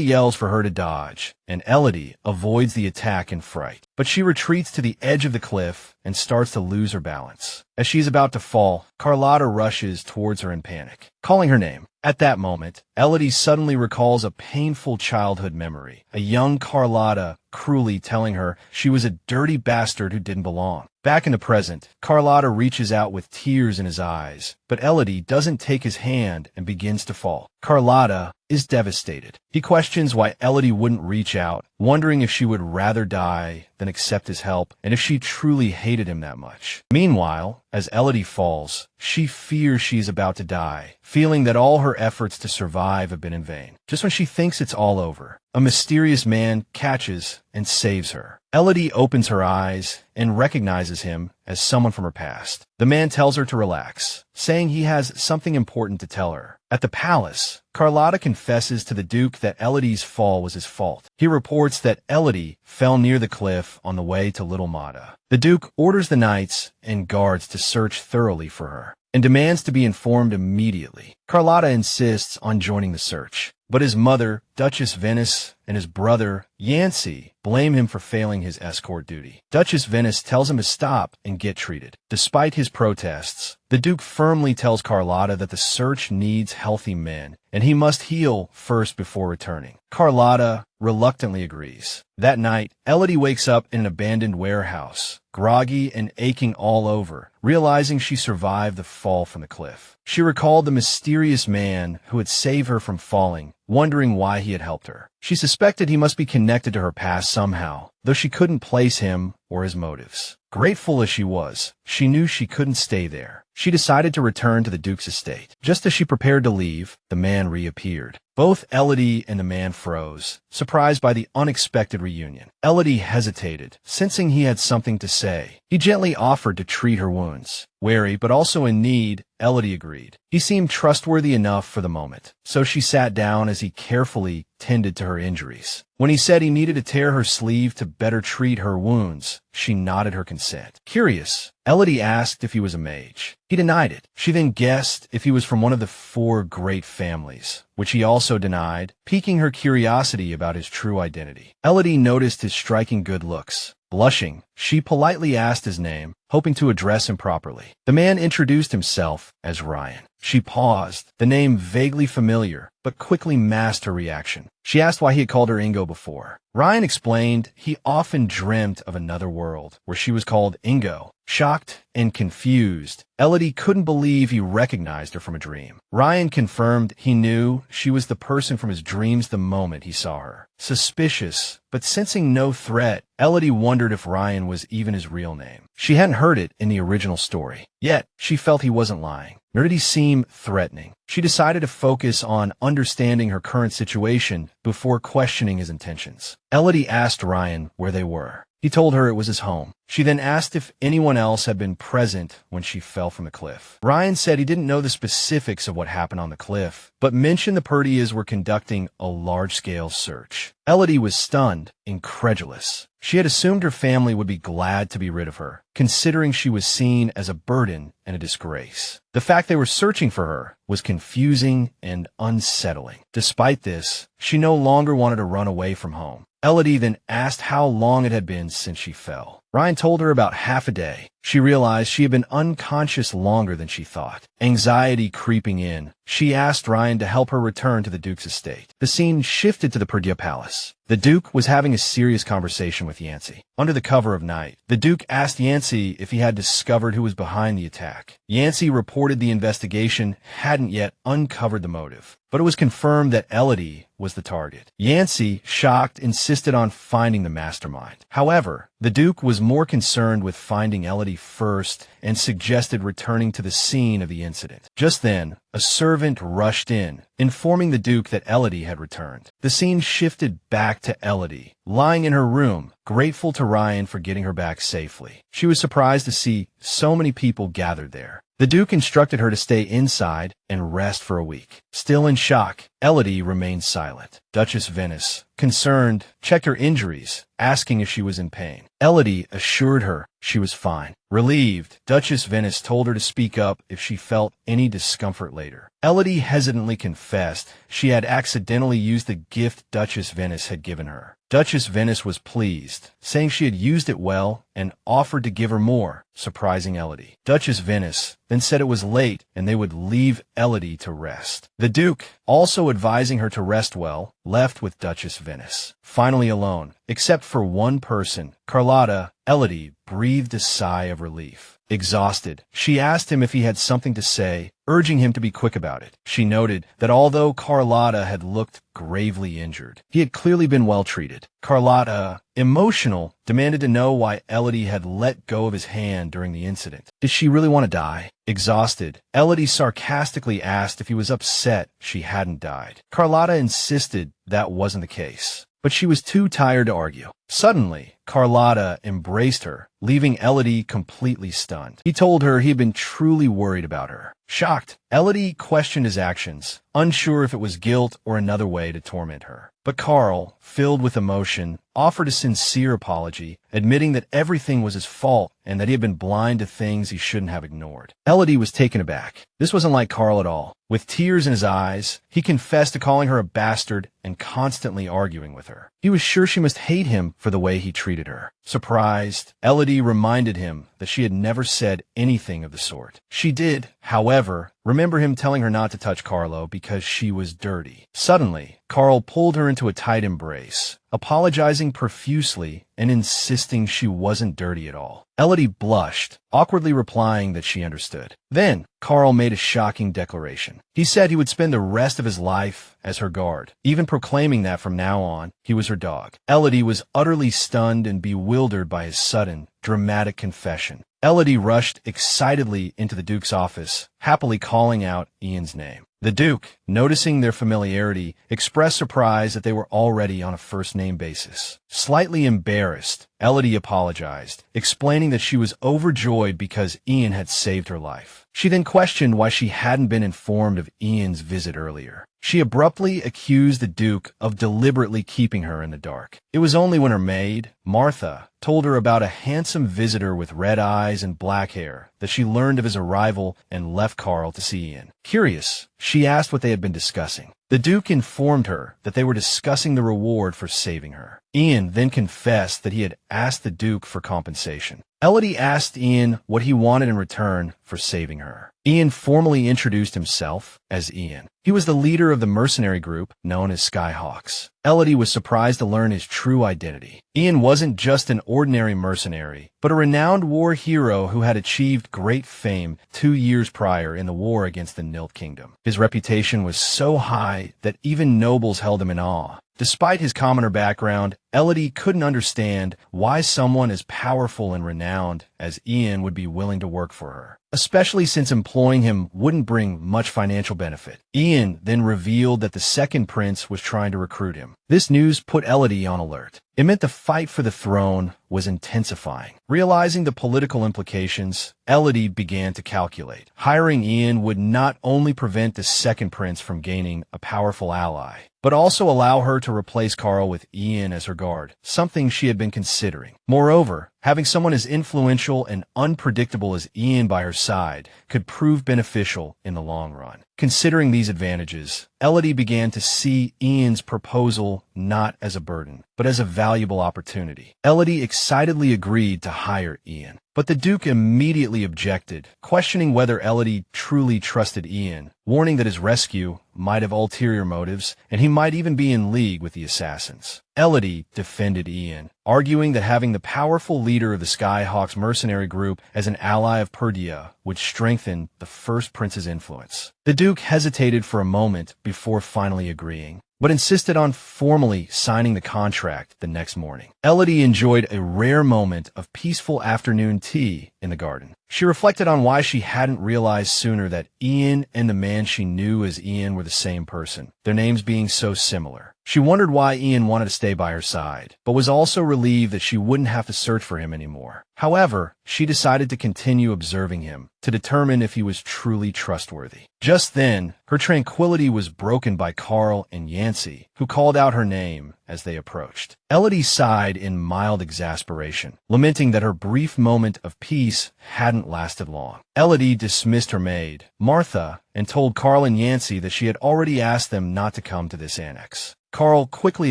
yells for her to dodge, and Elodie avoids the attack in fright. But she retreats to the edge of the cliff and starts to lose her balance. As she's about to fall, Carlotta rushes towards her in panic, calling her name. At that moment, Elodie suddenly recalls a painful childhood memory, a young Carlotta cruelly telling her she was a dirty bastard who didn't belong. Back in the present, Carlotta reaches out with tears in his eyes, but Elodie doesn't take his hand and begins to fall. Carlotta is devastated. He questions why Elodie wouldn't reach out, wondering if she would rather die than accept his help, and if she truly hated him that much. Meanwhile, as Elodie falls, she fears she is about to die, feeling that all her efforts to survive have been in vain. Just when she thinks it's all over, a mysterious man catches and saves her. Elodie opens her eyes and recognizes him as someone from her past. The man tells her to relax, saying he has something important to tell her. At the palace, Carlotta confesses to the Duke that Elodie's fall was his fault. He reports that Elodie fell near the cliff on the way to Little Mata. The Duke orders the knights and guards to search thoroughly for her, and demands to be informed immediately. Carlotta insists on joining the search, but his mother, Duchess Venice, and his brother, Yancey, blame him for failing his escort duty. Duchess Venice tells him to stop and get treated. Despite his protests, the Duke firmly tells Carlotta that the search needs healthy men, and he must heal first before returning. Carlotta reluctantly agrees. That night, Elodie wakes up in an abandoned warehouse, groggy and aching all over, realizing she survived the fall from the cliff. She recalled the mysterious man who had saved her from falling, wondering why he had helped her. She suspected he must be connected to her past somehow, though she couldn't place him or his motives. Grateful as she was, she knew she couldn't stay there. She decided to return to the Duke's estate. Just as she prepared to leave, the man reappeared. Both Elodie and the man froze, surprised by the unexpected reunion. Elodie hesitated, sensing he had something to say. He gently offered to treat her wounds. Wary but also in need, Elodie agreed. He seemed trustworthy enough for the moment, so she sat down as he carefully tended to her injuries. When he said he needed to tear her sleeve to better treat her wounds, she nodded her consent. Curious, Elodie asked if he was a mage. He denied it. She then guessed if he was from one of the 4 great families, which he also denied, piquing her curiosity about his true identity. Elodie noticed his striking good looks. Blushing, she politely asked his name, hoping to address him properly. The man introduced himself as Ryan. She paused, the name vaguely familiar, but quickly masked her reaction. She asked why he had called her Ingo before. Ryan explained he often dreamt of another world, where she was called Ingo. Shocked and confused, Elodie couldn't believe he recognized her from a dream. Ryan confirmed he knew she was the person from his dreams the moment he saw her. Suspicious, but sensing no threat, Elodie wondered if Ryan was even his real name. She hadn't heard it in the original story. Yet, she felt he wasn't lying. nor did he seem threatening. She decided to focus on understanding her current situation before questioning his intentions. Elodie asked Ryan where they were. He told her it was his home. She then asked if anyone else had been present when she fell from the cliff. Ryan said he didn't know the specifics of what happened on the cliff, but mentioned the Purdyas were conducting a large-scale search. Elodie was stunned, incredulous. She had assumed her family would be glad to be rid of her, considering she was seen as a burden and a disgrace. The fact they were searching for her was confusing and unsettling. Despite this, she no longer wanted to run away from home. Elodie then asked how long it had been since she fell. Ryan told her about half a day. She realized she had been unconscious longer than she thought. Anxiety creeping in, she asked Ryan to help her return to the Duke's estate. The scene shifted to the Purdya Palace. The Duke was having a serious conversation with Yancey. Under the cover of night, the Duke asked Yancey if he had discovered who was behind the attack. Yancey reported the investigation hadn't yet uncovered the motive, but it was confirmed that Elodie was the target. Yancey, shocked, insisted on finding the mastermind. However, the Duke was more concerned with finding Elodie first and suggested returning to the scene of the incident. Just then, a servant rushed in, informing the Duke that Elodie had returned. The scene shifted back to Elodie, lying in her room, grateful to Ryan for getting her back safely. She was surprised to see so many people gathered there. The Duke instructed her to stay inside and rest for a week. Still in shock, Elodie remained silent. Duchess Venice, concerned, checked her injuries, asking if she was in pain. Elodie assured her she was fine. Relieved, Duchess Venice told her to speak up if she felt any discomfort later. Elodie hesitantly confessed she had accidentally used the gift Duchess Venice had given her. Duchess Venice was pleased, saying she had used it well and offered to give her more, surprising Elodie. Duchess Venice then said it was late and they would leave Elodie to rest. The Duke, also advising her to rest well, left with Duchess Venice. Finally alone, except for one person, Carlotta, Elodie breathed a sigh of relief. Exhausted, she asked him if he had something to say, urging him to be quick about it. She noted that although Carlotta had looked gravely injured, he had clearly been well treated. Carlotta, emotional, demanded to know why Elodie had let go of his hand during the incident. Did she really want to die? Exhausted, Elodie sarcastically asked if he was upset she hadn't died. Carlotta insisted that wasn't the case, but she was too tired to argue. Suddenly, Carlotta embraced her, leaving Elodie completely stunned. He told her he had been truly worried about her. Shocked, Elodie questioned his actions, unsure if it was guilt or another way to torment her. But Carl, filled with emotion, offered a sincere apology, admitting that everything was his fault and that he had been blind to things he shouldn't have ignored. Elodie was taken aback. This wasn't like Carl at all. With tears in his eyes, he confessed to calling her a bastard and constantly arguing with her. He was sure she must hate him for the way he treated her. Surprised, Elodie reminded him that she had never said anything of the sort. She did, however, remember him telling her not to touch Carlo because she was dirty. Suddenly, Carl pulled her into a tight embrace, apologizing profusely and insisting she wasn't dirty at all. Elodie blushed, awkwardly replying that she understood. Then, Carl made a shocking declaration. He said he would spend the rest of his life as her guard, even proclaiming that from now on, he was her dog. Elodie was utterly stunned and bewildered by his sudden, dramatic confession. Elodie rushed excitedly into the Duke's office, happily calling out Ian's name. The Duke, noticing their familiarity, expressed surprise that they were already on a first-name basis. Slightly embarrassed, Elodie apologized, explaining that she was overjoyed because Ian had saved her life. She then questioned why she hadn't been informed of Ian's visit earlier. She abruptly accused the Duke of deliberately keeping her in the dark. It was only when her maid, Martha, told her about a handsome visitor with red eyes and black hair that she learned of his arrival and left Carl to see Ian. Curious, she asked what they had been discussing. The Duke informed her that they were discussing the reward for saving her. Ian then confessed that he had asked the Duke for compensation. Elodie asked Ian what he wanted in return for saving her. Ian formally introduced himself as Ian. He was the leader of the mercenary group known as Skyhawks. Elodie was surprised to learn his true identity. Ian wasn't just an ordinary mercenary, but a renowned war hero who had achieved great fame 2 years prior in the war against the Nilt Kingdom. His reputation was so high that even nobles held him in awe. Despite his commoner background, Elodie couldn't understand why someone as powerful and renowned as Ian would be willing to work for her, especially since employing him wouldn't bring much financial benefit. Ian then revealed that the second prince was trying to recruit him. This news put Elodie on alert. It meant the fight for the throne was intensifying. Realizing the political implications, Elodie began to calculate. Hiring Ian would not only prevent the second prince from gaining a powerful ally, but also allow her to replace Carl with Ian as her guard, something she had been considering. Moreover, having someone as influential and unpredictable as Ian by her side could prove beneficial in the long run. Considering these advantages, Elodie began to see Ian's proposal not as a burden, but as a valuable opportunity. Elodie excitedly agreed to hire Ian, but the Duke immediately objected, questioning whether Elodie truly trusted Ian, warning that his rescue might have ulterior motives, and he might even be in league with the assassins. Elodie defended Ian, arguing that having the powerful leader of the Skyhawks mercenary group as an ally of Perdia would strengthen the first prince's influence. The Duke hesitated for a moment before finally agreeing, but insisted on formally signing the contract the next morning. Elodie enjoyed a rare moment of peaceful afternoon tea in the garden. She reflected on why she hadn't realized sooner that Ian and the man she knew as Ian were the same person, their names being so similar. She wondered why Ian wanted to stay by her side, but was also relieved that she wouldn't have to search for him anymore. However, she decided to continue observing him to determine if he was truly trustworthy. Just then, her tranquility was broken by Carl and Yancey, who called out her name as they approached. Elodie sighed in mild exasperation, lamenting that her brief moment of peace hadn't lasted long. Elodie dismissed her maid, Martha, and told Carl and Yancey that she had already asked them not to come to this annex. Carl quickly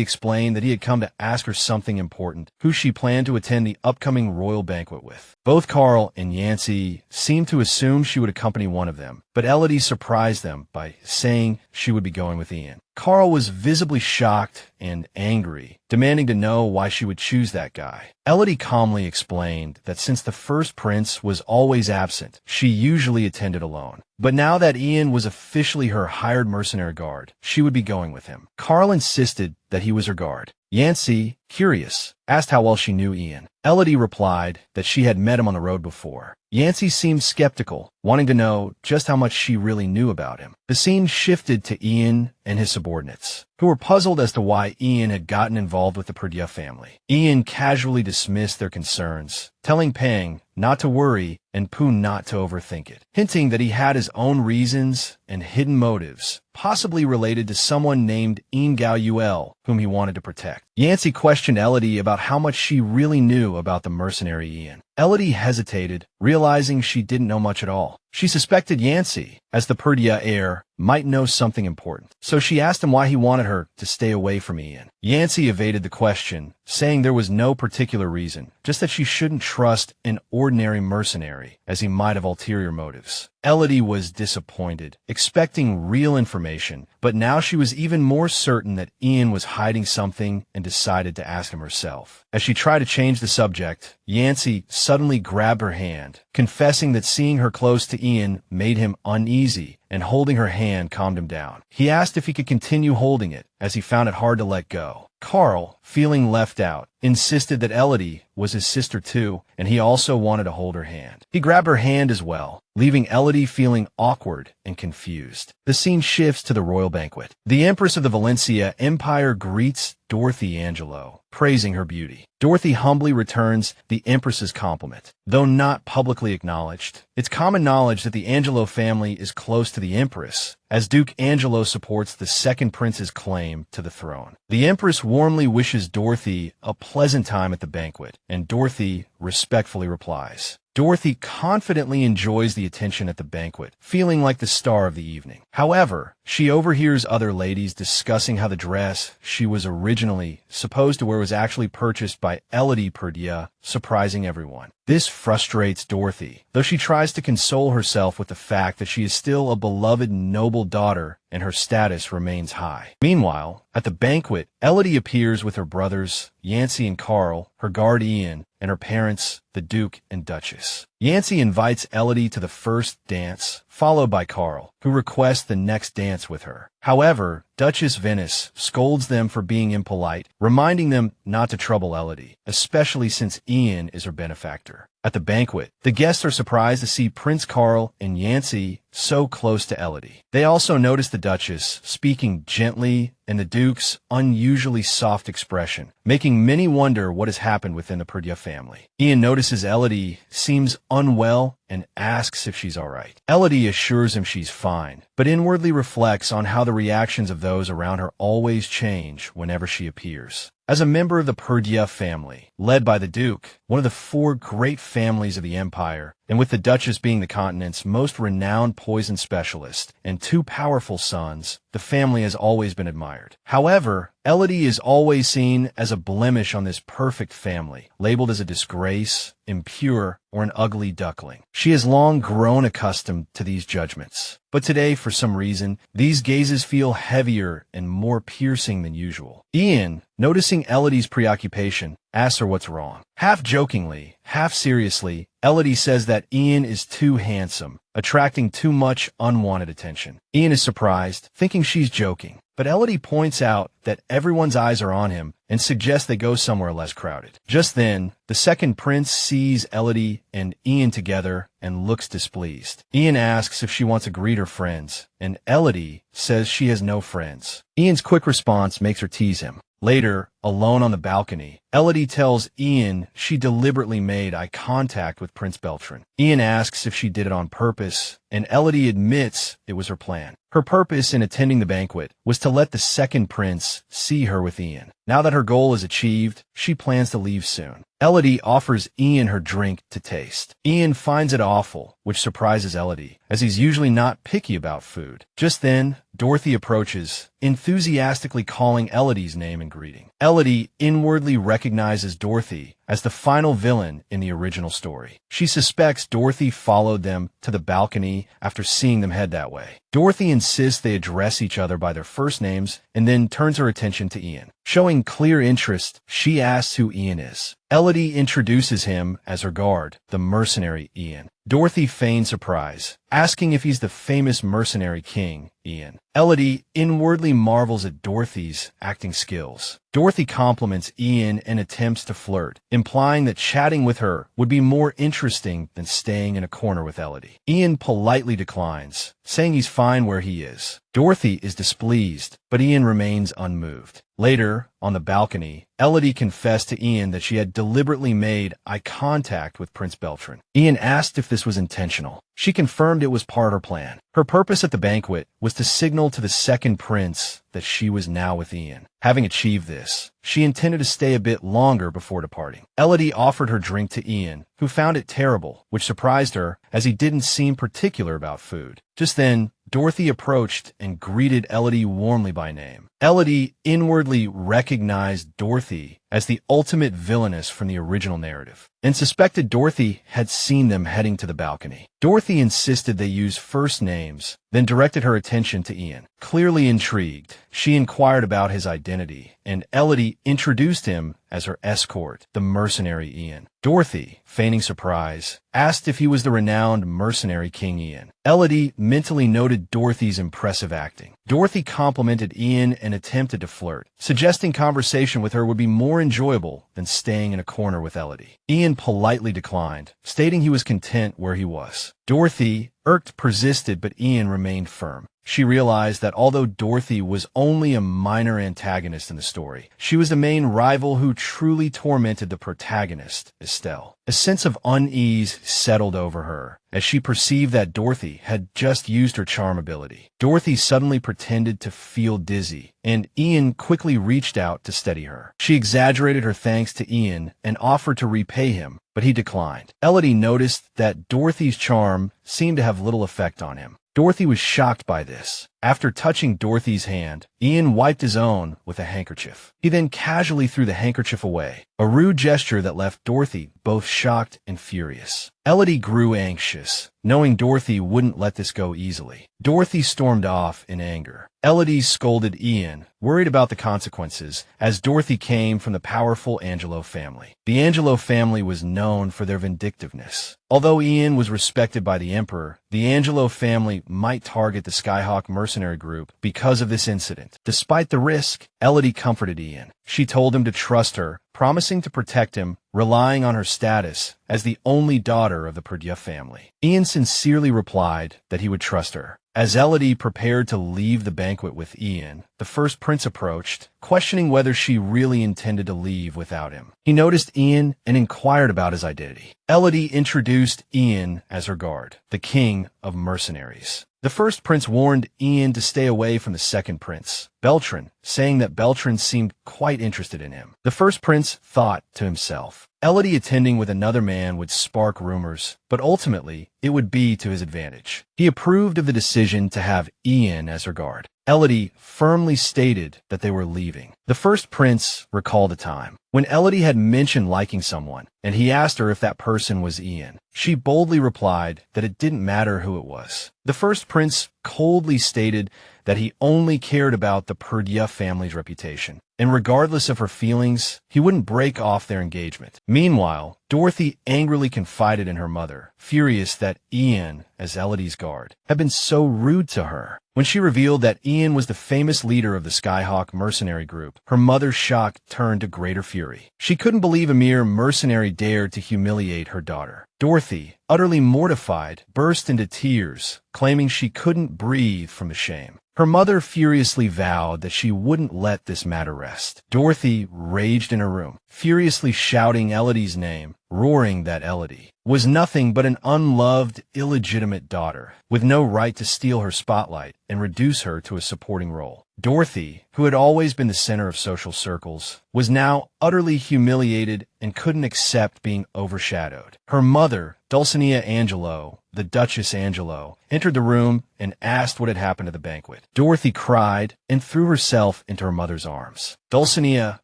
explained that he had come to ask her something important, who she planned to attend the upcoming royal banquet with. Both Carl and Yancey seemed to assume she would accompany one of them, but Elodie surprised them by saying she would be going with Ian. Carl was visibly shocked and angry, demanding to know why she would choose that guy. Elodie calmly explained that since the first prince was always absent, she usually attended alone. But now that Ian was officially her hired mercenary guard, she would be going with him. Carl insisted that he was her guard. Yancey, curious, asked how well she knew Ian. Elodie replied that she had met him on the road before. Yancey seemed skeptical, wanting to know just how much she really knew about him. The scene shifted to Ian and his subordinates, who were puzzled as to why Ian had gotten involved with the Perdia family. Ian casually dismissed their concerns, telling Peng not to worry and Poon not to overthink it, hinting that he had his own reasons and hidden motives, possibly related to someone named Ian Gao-Yuel, whom he wanted to protect. Yancey questioned Elodie about how much she really knew about the mercenary Ian. Elodie hesitated, realizing she didn't know much at all. She suspected Yancey, as the Perdia heir, might know something important, so she asked him why he wanted her to stay away from Ian. Yancey evaded the question, saying there was no particular reason, just that she shouldn't trust an ordinary mercenary, as he might have ulterior motives. Elodie was disappointed, expecting real information, but now she was even more certain that Ian was hiding something and decided to ask him herself. As she tried to change the subject, Yancey suddenly grabbed her hand, confessing that seeing her close to Ian made him uneasy, and holding her hand calmed him down. He asked if he could continue holding it, as he found it hard to let go. Carl, feeling left out, insisted that Elodie was his sister too, and he also wanted to hold her hand. He grabbed her hand as well, leaving Elodie feeling awkward and confused. The scene shifts to the royal banquet. The Empress of the Valencia Empire greets Dorothy Angelo, praising her beauty. Dorothy humbly returns the Empress's compliment, though not publicly acknowledged. It's common knowledge that the Angelo family is close to the Empress, as Duke Angelo supports the second prince's claim to the throne. The Empress warmly wishes Dorothy a pleasant time at the banquet, and Dorothy respectfully replies. Dorothy confidently enjoys the attention at the banquet, feeling like the star of the evening. However, she overhears other ladies discussing how the dress she was originally supposed to wear was actually purchased by Elodie Perdia, surprising everyone. This frustrates Dorothy, though she tries to console herself with the fact that she is still a beloved noble daughter and her status remains high. Meanwhile, at the banquet, Elodie appears with her brothers, Yancey and Carl, her guard Ian, and her parents, the Duke and Duchess. Yancey invites Elodie to the first dance, followed by Carl, who requests the next dance with her. However, Duchess Venice scolds them for being impolite, reminding them not to trouble Elodie, especially since Ian is her benefactor. At the banquet, the guests are surprised to see Prince Carl and Yancey so close to Elodie. They also notice the Duchess speaking gently and the Duke's unusually soft expression, making many wonder what has happened within the Perdue family. Ian notices Elodie seems unwell and asks if she's alright. Elodie assures him she's fine, but inwardly reflects on how the reactions of those around her always change whenever she appears. As a member of the Perdue family, led by the Duke, one of the 4 great families of the Empire, and with the Duchess being the continent's most renowned poison specialist and 2 powerful sons, the family has always been admired. However, Elodie is always seen as a blemish on this perfect family, labeled as a disgrace, impure, or an ugly duckling. She has long grown accustomed to these judgments. But today, for some reason, these gazes feel heavier and more piercing than usual. Ian, noticing Elodie's preoccupation, asks her what's wrong. Half jokingly, half seriously, Elodie says that Ian is too handsome, attracting too much unwanted attention. Ian is surprised, thinking she's joking. But Elodie points out that everyone's eyes are on him and suggests they go somewhere less crowded. Just then, the second prince sees Elodie and Ian together and looks displeased. Ian asks if she wants to greet her friends, and Elodie says she has no friends. Ian's quick response makes her tease him. Later, alone on the balcony, Elodie tells Ian she deliberately made eye contact with Prince Beltran. Ian asks if she did it on purpose, and Elodie admits it was her plan. Her purpose in attending the banquet was to let the second prince see her with Ian. Now that her goal is achieved, she plans to leave soon. Elodie offers Ian her drink to taste. Ian finds it awful, which surprises Elodie, as he's usually not picky about food. Just then, Dorothy approaches, enthusiastically calling Elodie's name and greeting. Elodie inwardly recognizes Dorothy as the final villain in the original story. She suspects Dorothy followed them to the balcony after seeing them head that way. Dorothy insists they address each other by their first names and then turns her attention to Ian. Showing clear interest, she asks who Ian is. Elodie introduces him as her guard, the mercenary Ian. Dorothy feigns surprise, asking if he's the famous mercenary king, Ian. Elodie inwardly marvels at Dorothy's acting skills. Dorothy compliments Ian and attempts to flirt, implying that chatting with her would be more interesting than staying in a corner with Elodie. Ian politely declines, saying he's fine where he is. Dorothy is displeased, but Ian remains unmoved. Later, on the balcony, Elodie confessed to Ian that she had deliberately made eye contact with Prince Beltran. Ian asked if this was intentional. She confirmed it was part of her plan. Her purpose at the banquet was to signal to the second prince that she was now with Ian. Having achieved this, she intended to stay a bit longer before departing. Elodie offered her drink to Ian, who found it terrible, which surprised her as he didn't seem particular about food. Just then, Dorothy approached and greeted Elodie warmly by name. Elodie inwardly recognized Dorothy as the ultimate villainess from the original narrative, and suspected Dorothy had seen them heading to the balcony. Dorothy insisted they use first names, then directed her attention to Ian. Clearly intrigued, she inquired about his identity, and Elodie introduced him as her escort, the mercenary Ian. Dorothy, feigning surprise, asked if he was the renowned mercenary King Ian. Elodie mentally noted Dorothy's impressive acting. Dorothy complimented Ian and attempted to flirt, suggesting conversation with her would be more enjoyable than staying in a corner with Elodie. Ian politely declined, stating he was content where he was. Dorothy, irked, persisted, but Ian remained firm. She realized that although Dorothy was only a minor antagonist in the story, she was the main rival who truly tormented the protagonist, Estelle. A sense of unease settled over her as she perceived that Dorothy had just used her charm ability. Dorothy suddenly pretended to feel dizzy, and Ian quickly reached out to steady her. She exaggerated her thanks to Ian and offered to repay him, but he declined. Elodie noticed that Dorothy's charm seemed to have little effect on him. Dorothy was shocked by this. After touching Dorothy's hand, Ian wiped his own with a handkerchief. He then casually threw the handkerchief away, a rude gesture that left Dorothy both shocked and furious. Elodie grew anxious, knowing Dorothy wouldn't let this go easily. Dorothy stormed off in anger. Elodie scolded Ian, worried about the consequences, as Dorothy came from the powerful Angelo family. The Angelo family was known for their vindictiveness. Although Ian was respected by the Emperor, the Angelo family might target the Skyhawk mercenary group because of this incident. Despite the risk, Elodie comforted Ian. She told him to trust her, promising to protect him, relying on her status as the only daughter of the Perdue family. Ian sincerely replied that he would trust her. As Elodie prepared to leave the banquet with Ian, the first prince approached, questioning whether she really intended to leave without him. He noticed Ian and inquired about his identity. Elodie introduced Ian as her guard, the king of mercenaries. The first prince warned Ian to stay away from the second prince, Beltran, saying that Beltran seemed quite interested in him. The first prince thought to himself, Elodie attending with another man would spark rumors, but ultimately it would be to his advantage. He approved of the decision to have Ian as her guard. Elodie firmly stated that they were leaving. The first prince recalled a time when Elodie had mentioned liking someone, and he asked her if that person was Ian. She boldly replied that it didn't matter who it was. The first prince coldly stated that he only cared about the Perdue family's reputation, and regardless of her feelings, he wouldn't break off their engagement. Meanwhile, Dorothy angrily confided in her mother, furious that Ian, as Elodie's guard, had been so rude to her. When she revealed that Ian was the famous leader of the Skyhawk mercenary group, her mother's shock turned to greater fury. She couldn't believe a mere mercenary dared to humiliate her daughter. Dorothy, utterly mortified, burst into tears, claiming she couldn't breathe from the shame. Her mother furiously vowed that she wouldn't let this matter rest. Dorothy raged in her room, furiously shouting Elodie's name, roaring that Elodie was nothing but an unloved, illegitimate daughter, with no right to steal her spotlight and reduce her to a supporting role. Dorothy, who had always been the center of social circles, was now utterly humiliated and couldn't accept being overshadowed. Her mother, Dulcinea Angelo, the Duchess Angelo, entered the room and asked what had happened at the banquet. Dorothy cried and threw herself into her mother's arms. Dulcinea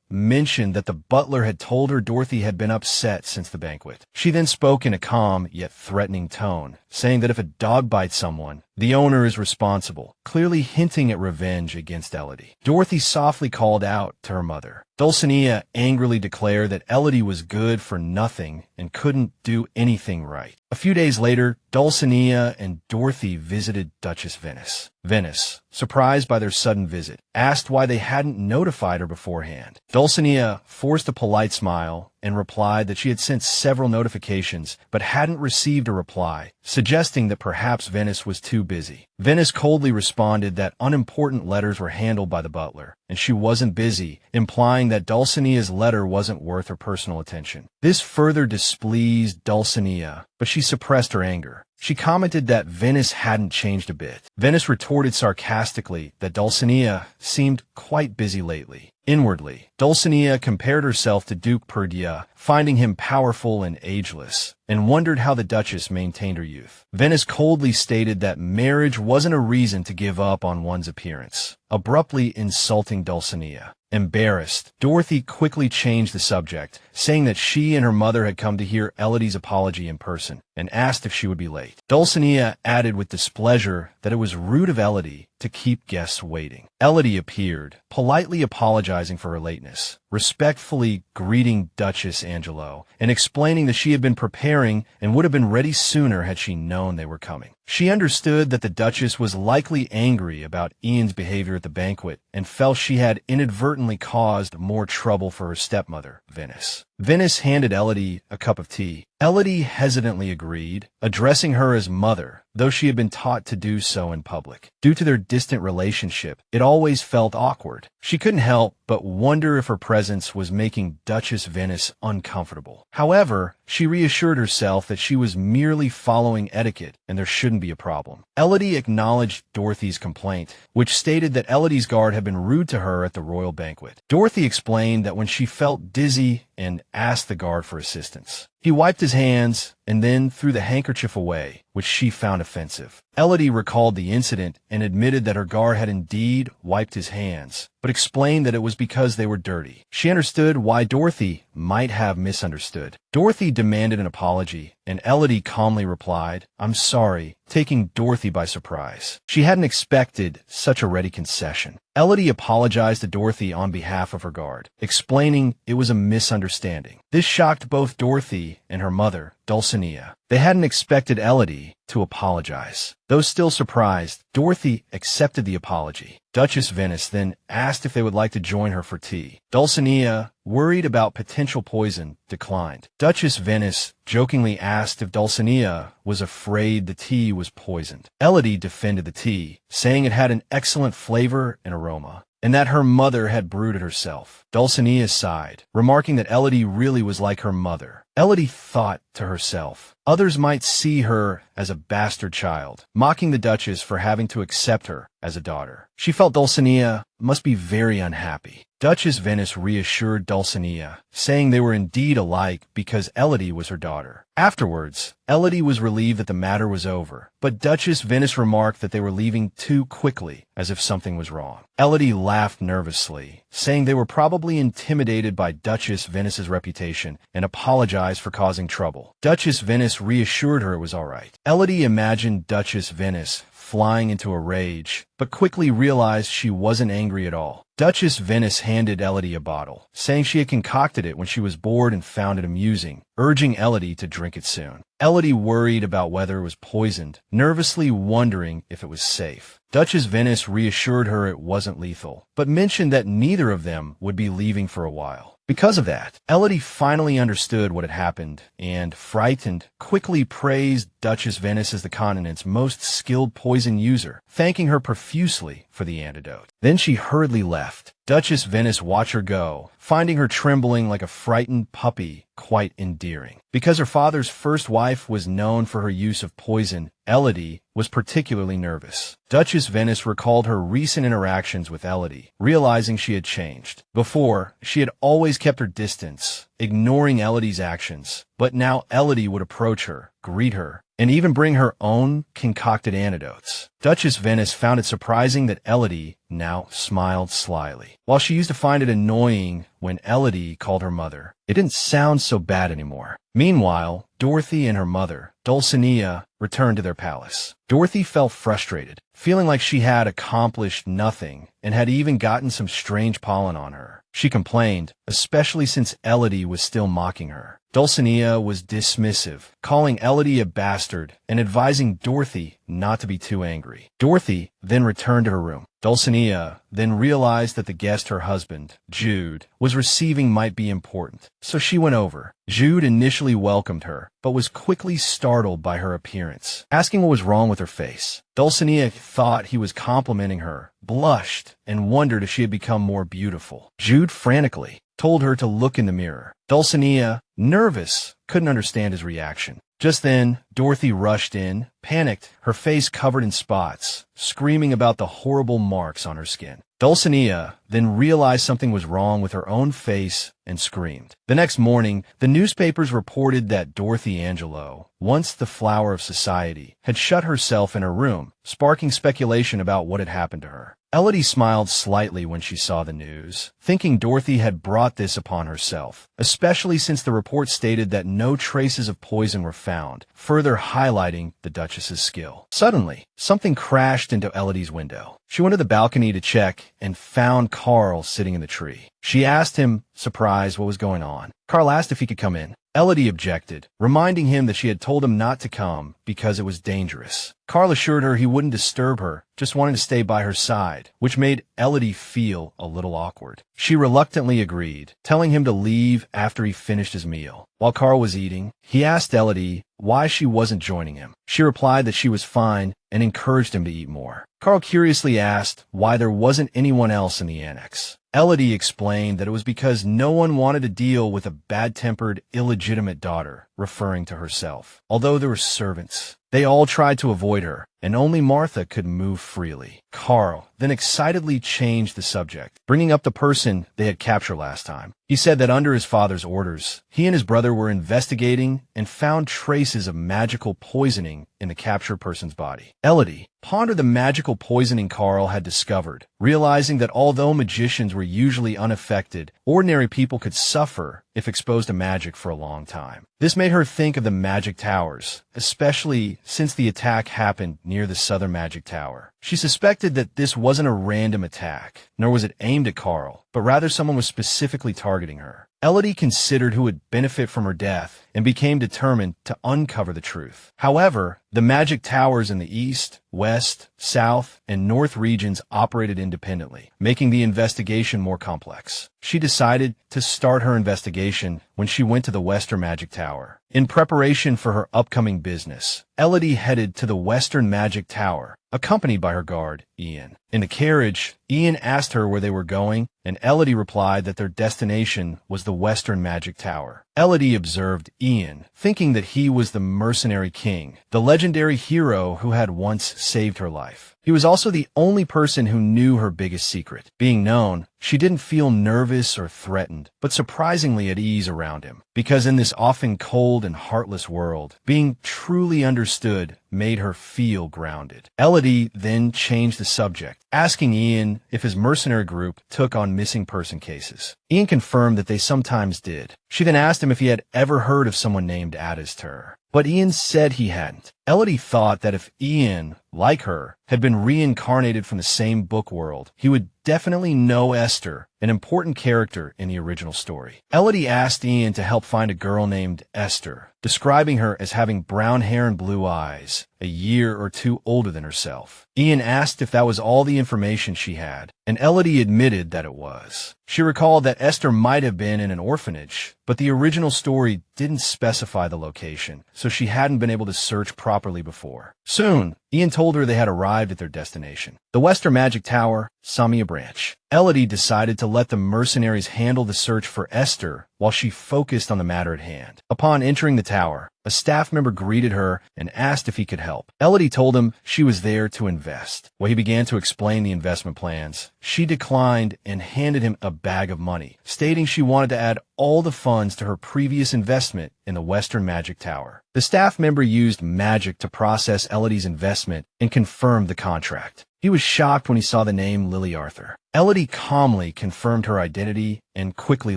mentioned that the butler had told her Dorothy had been upset since the banquet. She then spoke in a calm yet threatening tone, saying that if a dog bites someone, the owner is responsible, clearly hinting at revenge against Elodie. Dorothy softly called out to her mother. Dulcinea angrily declared that Elodie was good for nothing and couldn't do anything right. A few days later, Dulcinea and Dorothy visited Duchess Venice. Venice, surprised by their sudden visit, asked why they hadn't notified her beforehand. Dulcinea forced a polite smile and replied that she had sent several notifications but hadn't received a reply, suggesting that perhaps Venice was too busy. Venice coldly responded that unimportant letters were handled by the butler, and she wasn't busy, implying that Dulcinea's letter wasn't worth her personal attention. This further displeased Dulcinea, but she suppressed her anger. She commented that Venice hadn't changed a bit. Venice retorted sarcastically that Dulcinea seemed quite busy lately. Inwardly, Dulcinea compared herself to Duke Perdue, finding him powerful and ageless, and wondered how the Duchess maintained her youth. Venice coldly stated that marriage wasn't a reason to give up on one's appearance, abruptly insulting Dulcinea. Embarrassed, Dorothy quickly changed the subject, saying that she and her mother had come to hear Elodie's apology in person, and asked if she would be late. Dulcinea added with displeasure that it was rude of Elodie to keep guests waiting. Elodie appeared, politely apologizing for her lateness, respectfully greeting Duchess Angelo, and explaining that she had been preparing and would have been ready sooner had she known they were coming. She understood that the Duchess was likely angry about Ian's behavior at the banquet and felt she had inadvertently caused more trouble for her stepmother, Venice. Venice handed Elodie a cup of tea. Elodie hesitantly agreed, addressing her as mother, though she had been taught to do so in public. Due to their distant relationship, it always felt awkward. She couldn't help but wonder if her presence was making Duchess Venice uncomfortable. However, she reassured herself that she was merely following etiquette and there shouldn't be a problem. Elodie acknowledged Dorothy's complaint, which stated that Elodie's guard had been rude to her at the royal banquet. Dorothy explained that when she felt dizzy and asked the guard for assistance. He wiped his hands and then threw the handkerchief away, which she found offensive. Elodie recalled the incident and admitted that her guard had indeed wiped his hands, but explained that it was because they were dirty. She understood why Dorothy might have misunderstood. Dorothy demanded an apology, and Elodie calmly replied, "I'm sorry," taking Dorothy by surprise. She hadn't expected such a ready concession. Elodie apologized to Dorothy on behalf of her guard, explaining it was a misunderstanding. This shocked both Dorothy and her mother, Dulcinea. They hadn't expected Elodie to apologize. Though still surprised, Dorothy accepted the apology. Duchess Venice then asked if they would like to join her for tea. Dulcinea, worried about potential poison, declined. Duchess Venice jokingly asked if Dulcinea was afraid the tea was poisoned. Elodie defended the tea, saying it had an excellent flavor and aroma, and that her mother had brewed it herself. Dulcinea sighed, remarking that Elodie really was like her mother. Elodie thought to herself, others might see her as a bastard child, mocking the Duchess for having to accept her as a daughter. She felt Dulcinea must be very unhappy. Duchess Venice reassured Dulcinea, saying they were indeed alike because Elodie was her daughter. Afterwards, Elodie was relieved that the matter was over, but Duchess Venice remarked that they were leaving too quickly, as if something was wrong. Elodie laughed nervously, saying they were probably intimidated by Duchess Venice's reputation and apologized for causing trouble. Duchess Venice reassured her it was all right. Elodie imagined Duchess Venice flying into a rage, but quickly realized she wasn't angry at all. Duchess Venice handed Elodie a bottle, saying she had concocted it when she was bored and found it amusing, urging Elodie to drink it soon. Elodie worried about whether it was poisoned, nervously wondering if it was safe. Duchess Venice reassured her it wasn't lethal, but mentioned that neither of them would be leaving for a while. Because of that, Elodie finally understood what had happened and, frightened, quickly praised Duchess Venice as the continent's most skilled poison user, thanking her profusely for the antidote. Then she hurriedly left. Duchess Venice watched her go, finding her trembling like a frightened puppy quite endearing. Because her father's first wife was known for her use of poison, Elodie was particularly nervous. Duchess Venice recalled her recent interactions with Elodie, realizing she had changed. Before, she had always kept her distance, ignoring Elodie's actions, but now Elodie would approach her, greet her, and even bring her own concocted antidotes. Duchess Venice found it surprising that Elodie now smiled slyly. While she used to find it annoying when Elodie called her mother, it didn't sound so bad anymore. Meanwhile, Dorothy and her mother, Dulcinea, returned to their palace. Dorothy felt frustrated, feeling like she had accomplished nothing and had even gotten some strange pollen on her. She complained, especially since Elodie was still mocking her. Dulcinea was dismissive, calling Elodie a bastard and advising Dorothy not to be too angry. Dorothy then returned to her room. Dulcinea then realized that the guest her husband, Jude, was receiving might be important, so she went over. Jude initially welcomed her, but was quickly startled by her appearance, asking what was wrong with her face. Dulcinea thought he was complimenting her, blushed, and wondered if she had become more beautiful. Jude frantically told her to look in the mirror. Dulcinea, nervous, couldn't understand his reaction. Just then, Dorothy rushed in, panicked, her face covered in spots, screaming about the horrible marks on her skin. Dulcinea then realized something was wrong with her own face and screamed. The next morning, the newspapers reported that Dorothy Angelo, once the flower of society, had shut herself in her room, sparking speculation about what had happened to her. Elodie smiled slightly when she saw the news, thinking Dorothy had brought this upon herself, especially since the report stated that no traces of poison were found, further highlighting the Duchess's skill. Suddenly, something crashed into Elodie's window. She went to the balcony to check and found Carl sitting in the tree. She asked him, surprised, what was going on. Carl asked if he could come in. Elodie objected, reminding him that she had told him not to come because it was dangerous. Carl assured her he wouldn't disturb her, just wanted to stay by her side, which made Elodie feel a little awkward. She reluctantly agreed, telling him to leave after he finished his meal. While Carl was eating, he asked Elodie why she wasn't joining him. She replied that she was fine and encouraged him to eat more. Carl curiously asked why there wasn't anyone else in the annex. Elodie explained that it was because no one wanted to deal with a bad-tempered, illegitimate daughter, referring to herself. Although there were servants, They all tried to avoid her, and only Martha could move freely. Carl then excitedly changed the subject, bringing up the person they had captured last time. He said that under his father's orders, he and his brother were investigating and found traces of magical poisoning in the captured person's body. Elodie pondered the magical poisoning Carl had discovered, realizing that although magicians were usually unaffected, ordinary people could suffer if exposed to magic for a long time. This made her think of the magic towers, especially since the attack happened near the southern magic tower. She suspected that this wasn't a random attack, nor was it aimed at Carl, but rather someone was specifically targeting her. Elodie considered who would benefit from her death and became determined to uncover the truth. However, the magic towers in the east, west, south, and north regions operated independently, making the investigation more complex. She decided to start her investigation when she went to the Western Magic Tower. In preparation for her upcoming business, Elodie headed to the Western Magic Tower, accompanied by her guard, Ian. In the carriage, Ian asked her where they were going, and Elodie replied that their destination was the Western Magic Tower. Elodie observed Ian, thinking that he was the mercenary king, the legendary hero who had once saved her life. He was also the only person who knew her biggest secret. Being known, she didn't feel nervous or threatened, but surprisingly at ease around him, because in this often cold and heartless world, being truly understood made her feel grounded. Elodie then changed the subject, asking Ian if his mercenary group took on missing person cases. Ian confirmed that they sometimes did. She then asked him if he had ever heard of someone named Adistur, but Ian said he hadn't. Elodie thought that if Ian, like her, had been reincarnated from the same book world, he would definitely know Esther, an important character in the original story. Elodie asked Ian to help find a girl named Esther, describing her as having brown hair and blue eyes, a year or two older than herself. Ian asked if that was all the information she had, and Elodie admitted that it was. She recalled that Esther might have been in an orphanage, but the original story didn't specify the location, so she hadn't been able to search properly before. Soon, Ian told her they had arrived at their destination, the Western Magic Tower, Samia Branch. Elodie decided to let the mercenaries handle the search for Esther while she focused on the matter at hand. Upon entering the tower, a staff member greeted her and asked if he could help. Elodie told him she was there to invest. While he began to explain the investment plans, she declined and handed him a bag of money, stating she wanted to add all the funds to her previous investment in the Western Magic Tower. The staff member used magic to process Elodie's investment and confirmed the contract. He was shocked when he saw the name Lily Arthur. Elodie calmly confirmed her identity and quickly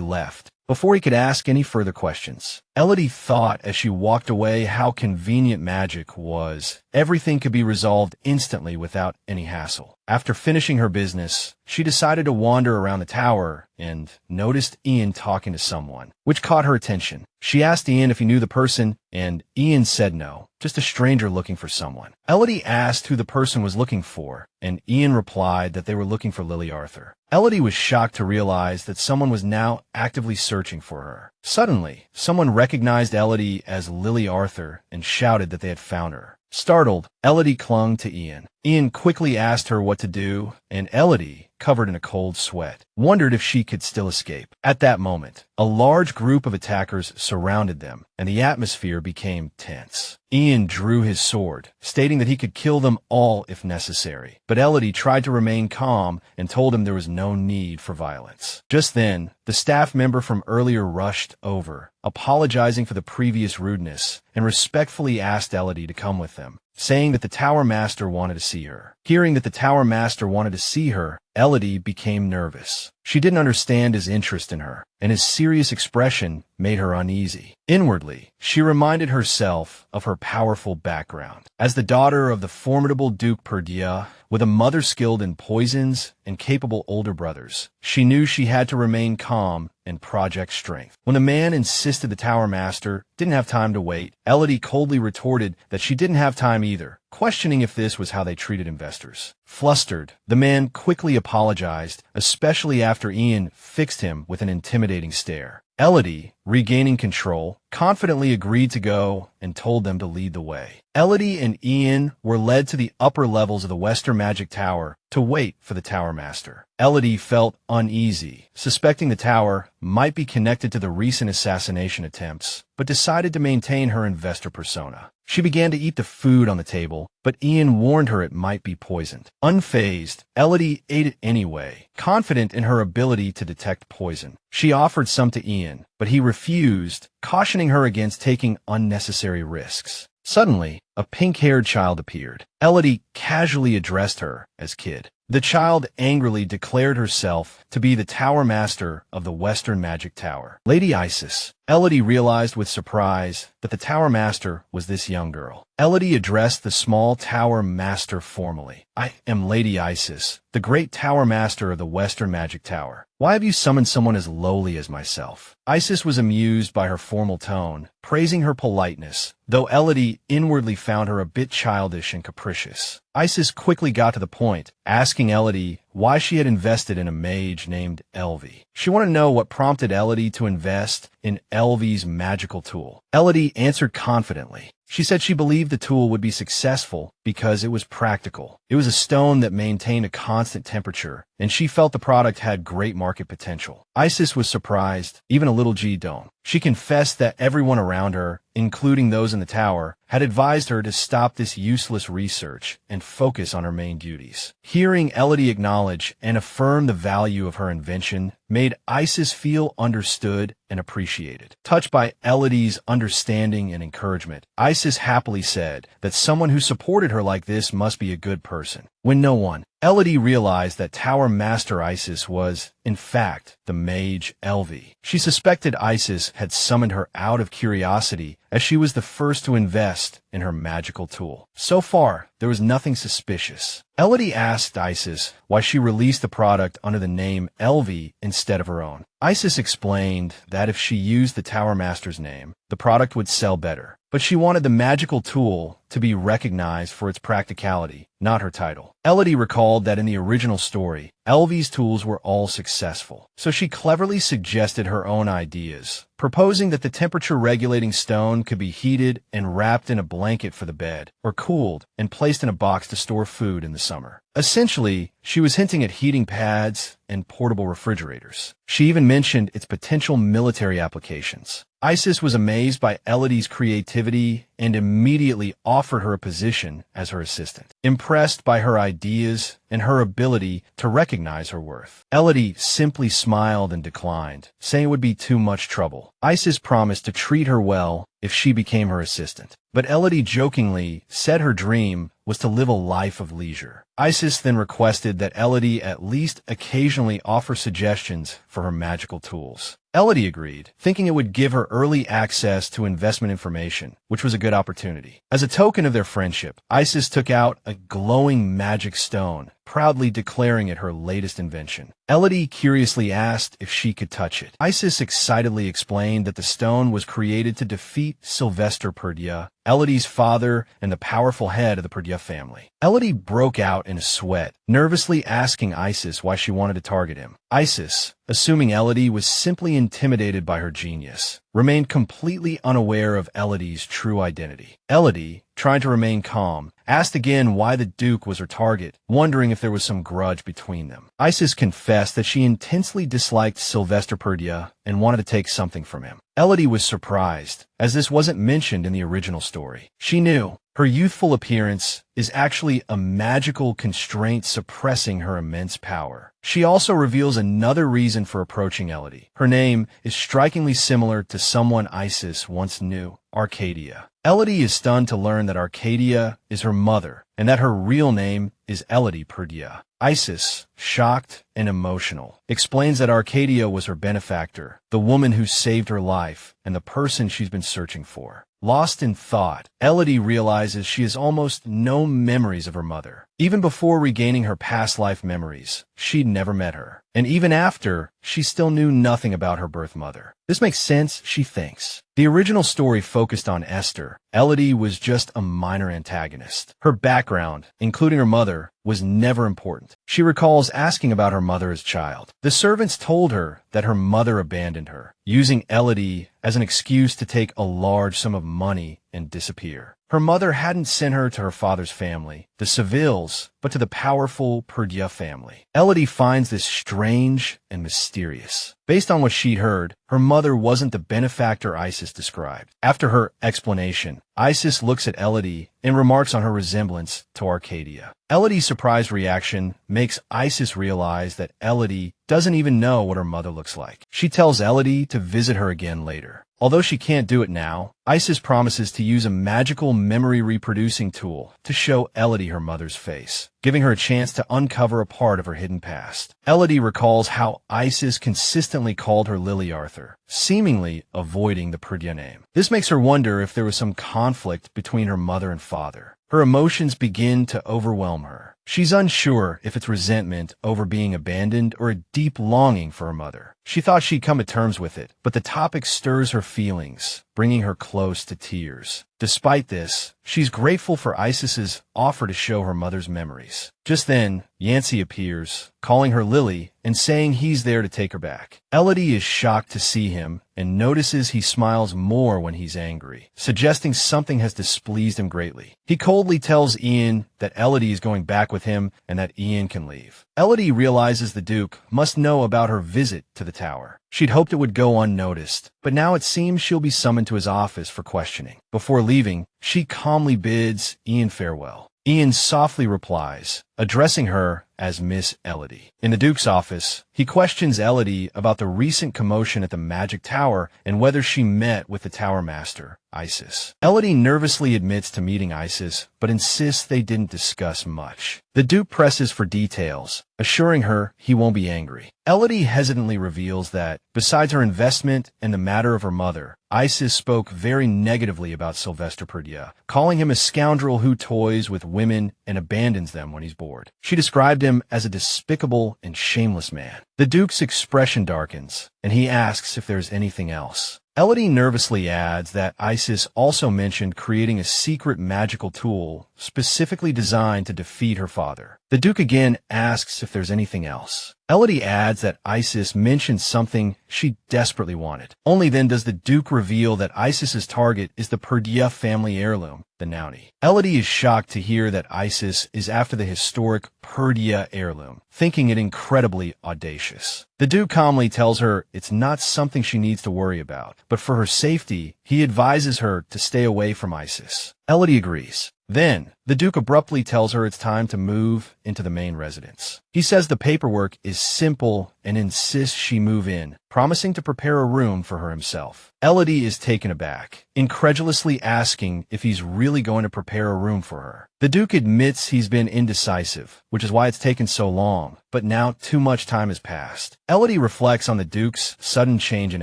left, before he could ask any further questions. Elodie thought as she walked away how convenient magic was. Everything could be resolved instantly without any hassle. After finishing her business, she decided to wander around the tower and noticed Ian talking to someone, which caught her attention. She asked Ian if he knew the person, and Ian said no, just a stranger looking for someone. Elodie asked who the person was looking for, and Ian replied that they were looking for Lily Arthur. Elodie was shocked to realize that someone was now actively searching for her. Suddenly, someone recognized Elodie as Lily Arthur and shouted that they had found her. Startled, Elodie clung to Ian. Ian quickly asked her what to do, and Elodie, covered in a cold sweat, wondered if she could still escape. At that moment, a large group of attackers surrounded them, and the atmosphere became tense. Ian drew his sword, stating that he could kill them all if necessary. But Elodie tried to remain calm and told him there was no need for violence. Just then, the staff member from earlier rushed over, apologizing for the previous rudeness, and respectfully asked Elodie to come with them, saying that the Tower Master wanted to see her. Hearing that the Tower Master wanted to see her, Elodie became nervous. She didn't understand his interest in her, and his serious expression made her uneasy. Inwardly, she reminded herself of her powerful background. As the daughter of the formidable Duke Perdia, with a mother skilled in poisons and capable older brothers, she knew she had to remain calm and project strength. When the man insisted the Tower Master didn't have time to wait, Elodie coldly retorted that she didn't have time either, questioning if this was how they treated investors. Flustered, the man quickly apologized, especially after Ian fixed him with an intimidating stare. Elodie, regaining control, confidently agreed to go and told them to lead the way. Elodie and Ian were led to the upper levels of the Western Magic Tower to wait for the Tower Master. Elodie felt uneasy, suspecting the tower might be connected to the recent assassination attempts, but decided to maintain her investor persona. She began to eat the food on the table, but Ian warned her it might be poisoned. Unfazed, Elodie ate it anyway, confident in her ability to detect poison. She offered some to Ian, but he refused, cautioning her against taking unnecessary risks. Suddenly, a pink-haired child appeared. Elodie casually addressed her as Kid. The child angrily declared herself to be the Tower Master of the Western Magic Tower, Lady Isis. Elodie realized with surprise that the Tower Master was this young girl. Elodie addressed the small Tower Master formally. "I am Lady Isis, the great Tower Master of the Western Magic Tower. Why have you summoned someone as lowly as myself?" Isis was amused by her formal tone, praising her politeness, though Elodie inwardly found her a bit childish and capricious. Isis quickly got to the point, asking Elodie why she had invested in a mage named Elvie. She wanted to know what prompted Elodie to invest in Elvie's magical tool. Elodie answered confidently. She said she believed the tool would be successful because it was practical. It was a stone that maintained a constant temperature, and she felt the product had great market potential. Isis was surprised, even a little G-Dome. She confessed that everyone around her, including those in the tower, had advised her to stop this useless research and focus on her main duties. Hearing Elodie acknowledge and affirm the value of her invention made Isis feel understood and appreciated. Touched by Elodie's understanding and encouragement, Isis happily said that someone who supported her like this must be a good person. When no one, Elodie realized that Tower Master Isis was, in fact, the mage Elvie. She suspected Isis had summoned her out of curiosity, as she was the first to invest in her magical tool. So far, there was nothing suspicious. Elodie asked Isis why she released the product under the name Elvie instead of her own. Isis explained that if she used the Tower Master's name, the product would sell better. But she wanted the magical tool to be recognized for its practicality, not her title. Elodie recalled that in the original story, Elvie's tools were all successful, so she cleverly suggested her own ideas, proposing that the temperature-regulating stone could be heated and wrapped in a blanket for the bed, or cooled and placed in a box to store food in the summer. Essentially, she was hinting at heating pads and portable refrigerators. She even mentioned its potential military applications. Isis was amazed by Elodie's creativity and immediately offered her a position as her assistant. Impressed by her ideas and her ability to recognize her worth, Elodie simply smiled and declined, saying it would be too much trouble. Isis promised to treat her well if she became her assistant, but Elodie jokingly said her dream was to live a life of leisure. Isis then requested that Elodie at least occasionally offer suggestions for her magical tools. Elodie agreed, thinking it would give her early access to investment information, which was a good opportunity. As a token of their friendship, Isis took out a glowing magic stone, proudly declaring it her latest invention. Elodie curiously asked if she could touch it. Isis excitedly explained that the stone was created to defeat Sylvester Perdua, Elodie's father and the powerful head of the Perdua family. Elodie broke out in a sweat, nervously asking Isis why she wanted to target him. Isis, assuming Elodie was simply intimidated by her genius, remained completely unaware of Elodie's true identity. Elodie, trying to remain calm, asked again why the Duke was her target, wondering if there was some grudge between them. Isis confessed that she intensely disliked Sylvester Perdua and wanted to take something from him. Elodie was surprised, as this wasn't mentioned in the original story. She knew her youthful appearance is actually a magical constraint suppressing her immense power. She also reveals another reason for approaching Elodie. Her name is strikingly similar to someone Isis once knew, Arcadia. Elodie is stunned to learn that Arcadia is her mother, and that her real name is Elodie Perdua. Isis, shocked and emotional, explains that Arcadia was her benefactor, the woman who saved her life, and the person she's been searching for. Lost in thought, Elodie realizes she has almost no memories of her mother. Even before regaining her past life memories, she'd never met her. And even after, she still knew nothing about her birth mother. This makes sense, she thinks. The original story focused on Esther. Elodie was just a minor antagonist. Her background, including her mother, was never important. She recalls asking about her mother as a child. The servants told her that her mother abandoned her, using Elodie as an excuse to take a large sum of money and disappear. Her mother hadn't sent her to her father's family, the Sevilles, but to the powerful Perdue family. Elodie finds this strange and mysterious. Based on what she'd heard, her mother wasn't the benefactor Isis described. After her explanation, Isis looks at Elodie and remarks on her resemblance to Arcadia. Elodie's surprised reaction makes Isis realize that Elodie doesn't even know what her mother looks like. She tells Elodie to visit her again later. Although she can't do it now, Isis promises to use a magical memory-reproducing tool to show Elodie her mother's face, giving her a chance to uncover a part of her hidden past. Elodie recalls how Isis consistently called her Lily Arthur, seemingly avoiding the Perdue name. This makes her wonder if there was some conflict between her mother and father. Her emotions begin to overwhelm her. She's unsure if it's resentment over being abandoned or a deep longing for her mother. She thought she'd come to terms with it, but the topic stirs her feelings, bringing her close to tears. Despite this, she's grateful for Isis's offer to show her mother's memories. Just then, Yancey appears, calling her Lily and saying he's there to take her back. Elodie is shocked to see him and notices he smiles more when he's angry, suggesting something has displeased him greatly. He coldly tells Ian that Elodie is going back with him and that Ian can leave. Elodie realizes the Duke must know about her visit to the tower. She'd hoped it would go unnoticed, but now it seems she'll be summoned to his office for questioning. Before leaving, she calmly bids Ian farewell. Ian softly replies, addressing her as Miss Elodie. In the Duke's office, he questions Elodie about the recent commotion at the Magic Tower and whether she met with the Tower Master, Isis. Elodie nervously admits to meeting Isis, but insists they didn't discuss much. The Duke presses for details, assuring her he won't be angry. Elodie hesitantly reveals that, besides her investment and the matter of her mother, Isis spoke very negatively about Sylvester Perdue, calling him a scoundrel who toys with women and abandons them when he's bored. She described him as a despicable and shameless man. The Duke's expression darkens, and he asks if there's anything else. Elodie nervously adds that Isis also mentioned creating a secret magical tool specifically designed to defeat her father. The Duke again asks if there's anything else. Elodie adds that Isis mentioned something she desperately wanted. Only then does the Duke reveal that Isis's target is the Perdue family heirloom, the Nouny. Elodie is shocked to hear that Isis is after the historic Perdue heirloom, thinking it incredibly audacious. The Duke calmly tells her it's not something she needs to worry about, but for her safety, he advises her to stay away from Isis. Elodie agrees. Then, the Duke abruptly tells her it's time to move into the main residence. He says the paperwork is simple and insists she move in, promising to prepare a room for her himself. Elodie is taken aback, incredulously asking if he's really going to prepare a room for her. The Duke admits he's been indecisive, which is why it's taken so long, but now too much time has passed. Elodie reflects on the Duke's sudden change in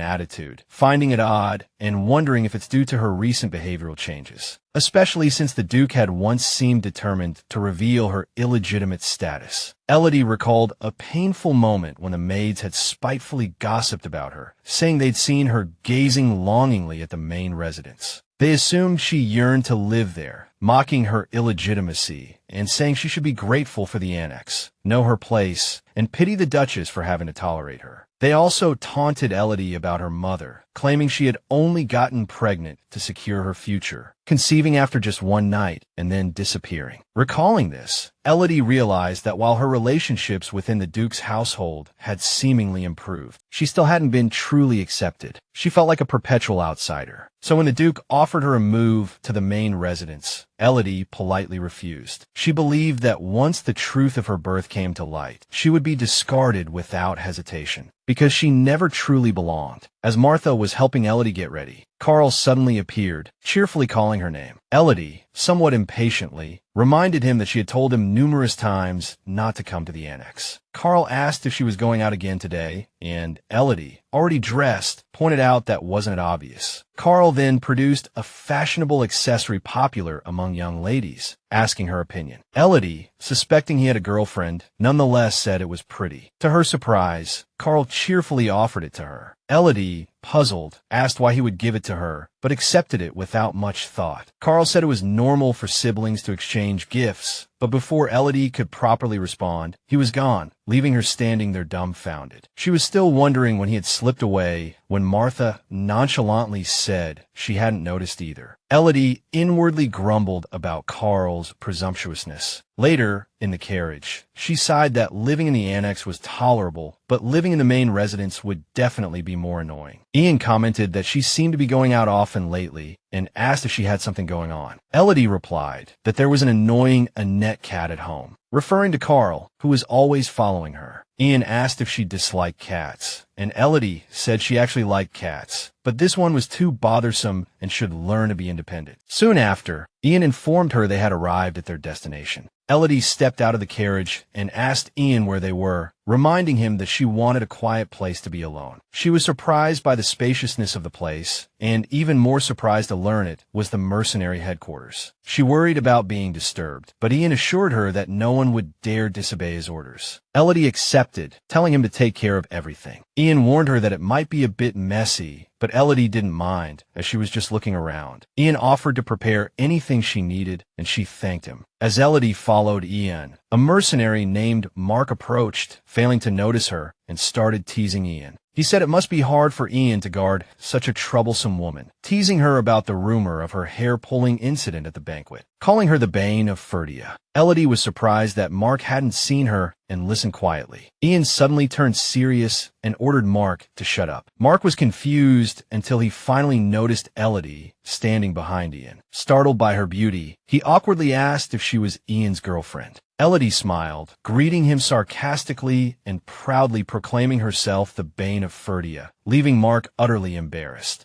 attitude, finding it odd and wondering if it's due to her recent behavioral changes, especially since the Duke had once seemed determined to reveal her illegitimate status. Elodie recalled a painful moment when the maids had spitefully gossiped about her, saying they'd seen her gazing longingly at the main residence. They assumed she yearned to live there, mocking her illegitimacy and saying she should be grateful for the annex, know her place, and pity the Duchess for having to tolerate her. They also taunted Elodie about her mother, claiming she had only gotten pregnant to secure her future, conceiving after just one night and then disappearing. Recalling this, Elodie realized that while her relationships within the Duke's household had seemingly improved, she still hadn't been truly accepted. She felt like a perpetual outsider. So when the Duke offered her a move to the main residence, Elodie politely refused. She believed that once the truth of her birth came to light, she would be discarded without hesitation, because she never truly belonged. As Martha was helping Elodie get ready, Carl suddenly appeared, cheerfully calling her name. Elodie, somewhat impatiently, reminded him that she had told him numerous times not to come to the annex. Carl asked if she was going out again today, and Elodie, already dressed, pointed out that wasn't it obvious. Carl then produced a fashionable accessory popular among young ladies, asking her opinion. Elodie, suspecting he had a girlfriend, nonetheless said it was pretty. To her surprise, Carl cheerfully offered it to her. Elodie, puzzled, asked why he would give it to her, but accepted it without much thought. Carl said it was normal for siblings to exchange gifts, But before Elodie could properly respond, he was gone, leaving her standing there dumbfounded. She was still wondering when he had slipped away when Martha nonchalantly said she hadn't noticed either. Elodie inwardly grumbled about Carl's presumptuousness. Later, in the carriage, she sighed that living in the annex was tolerable, but living in the main residence would definitely be more annoying. Ian commented that she seemed to be going out often lately and asked if she had something going on. Elodie replied that there was an annoying Annette cat at home, referring to Carl, who was always following her. Ian asked if she disliked cats, and Elodie said she actually liked cats, but this one was too bothersome and should learn to be independent. Soon after, Ian informed her they had arrived at their destination. Elodie stepped out of the carriage and asked Ian where they were, reminding him that she wanted a quiet place to be alone. She was surprised by the spaciousness of the place, and even more surprised to learn it was the mercenary headquarters. She worried about being disturbed, but Ian assured her that no one would dare disobey his orders. Elodie accepted, telling him to take care of everything. Ian warned her that it might be a bit messy, but Elodie didn't mind, as she was just looking around. Ian offered to prepare anything she needed, and she thanked him. As Elodie followed Ian, a mercenary named Mark approached, failing to notice her, and started teasing Ian. He said it must be hard for Ian to guard such a troublesome woman, teasing her about the rumor of her hair-pulling incident at the banquet, calling her the bane of Ferdia. Elodie was surprised that Mark hadn't seen her and listened quietly. Ian suddenly turned serious and ordered Mark to shut up. Mark was confused until he finally noticed Elodie standing behind Ian. Startled by her beauty, he awkwardly asked if she was Ian's girlfriend. Elodie smiled, greeting him sarcastically and proudly proclaiming herself the bane of Ferdia, leaving Mark utterly embarrassed.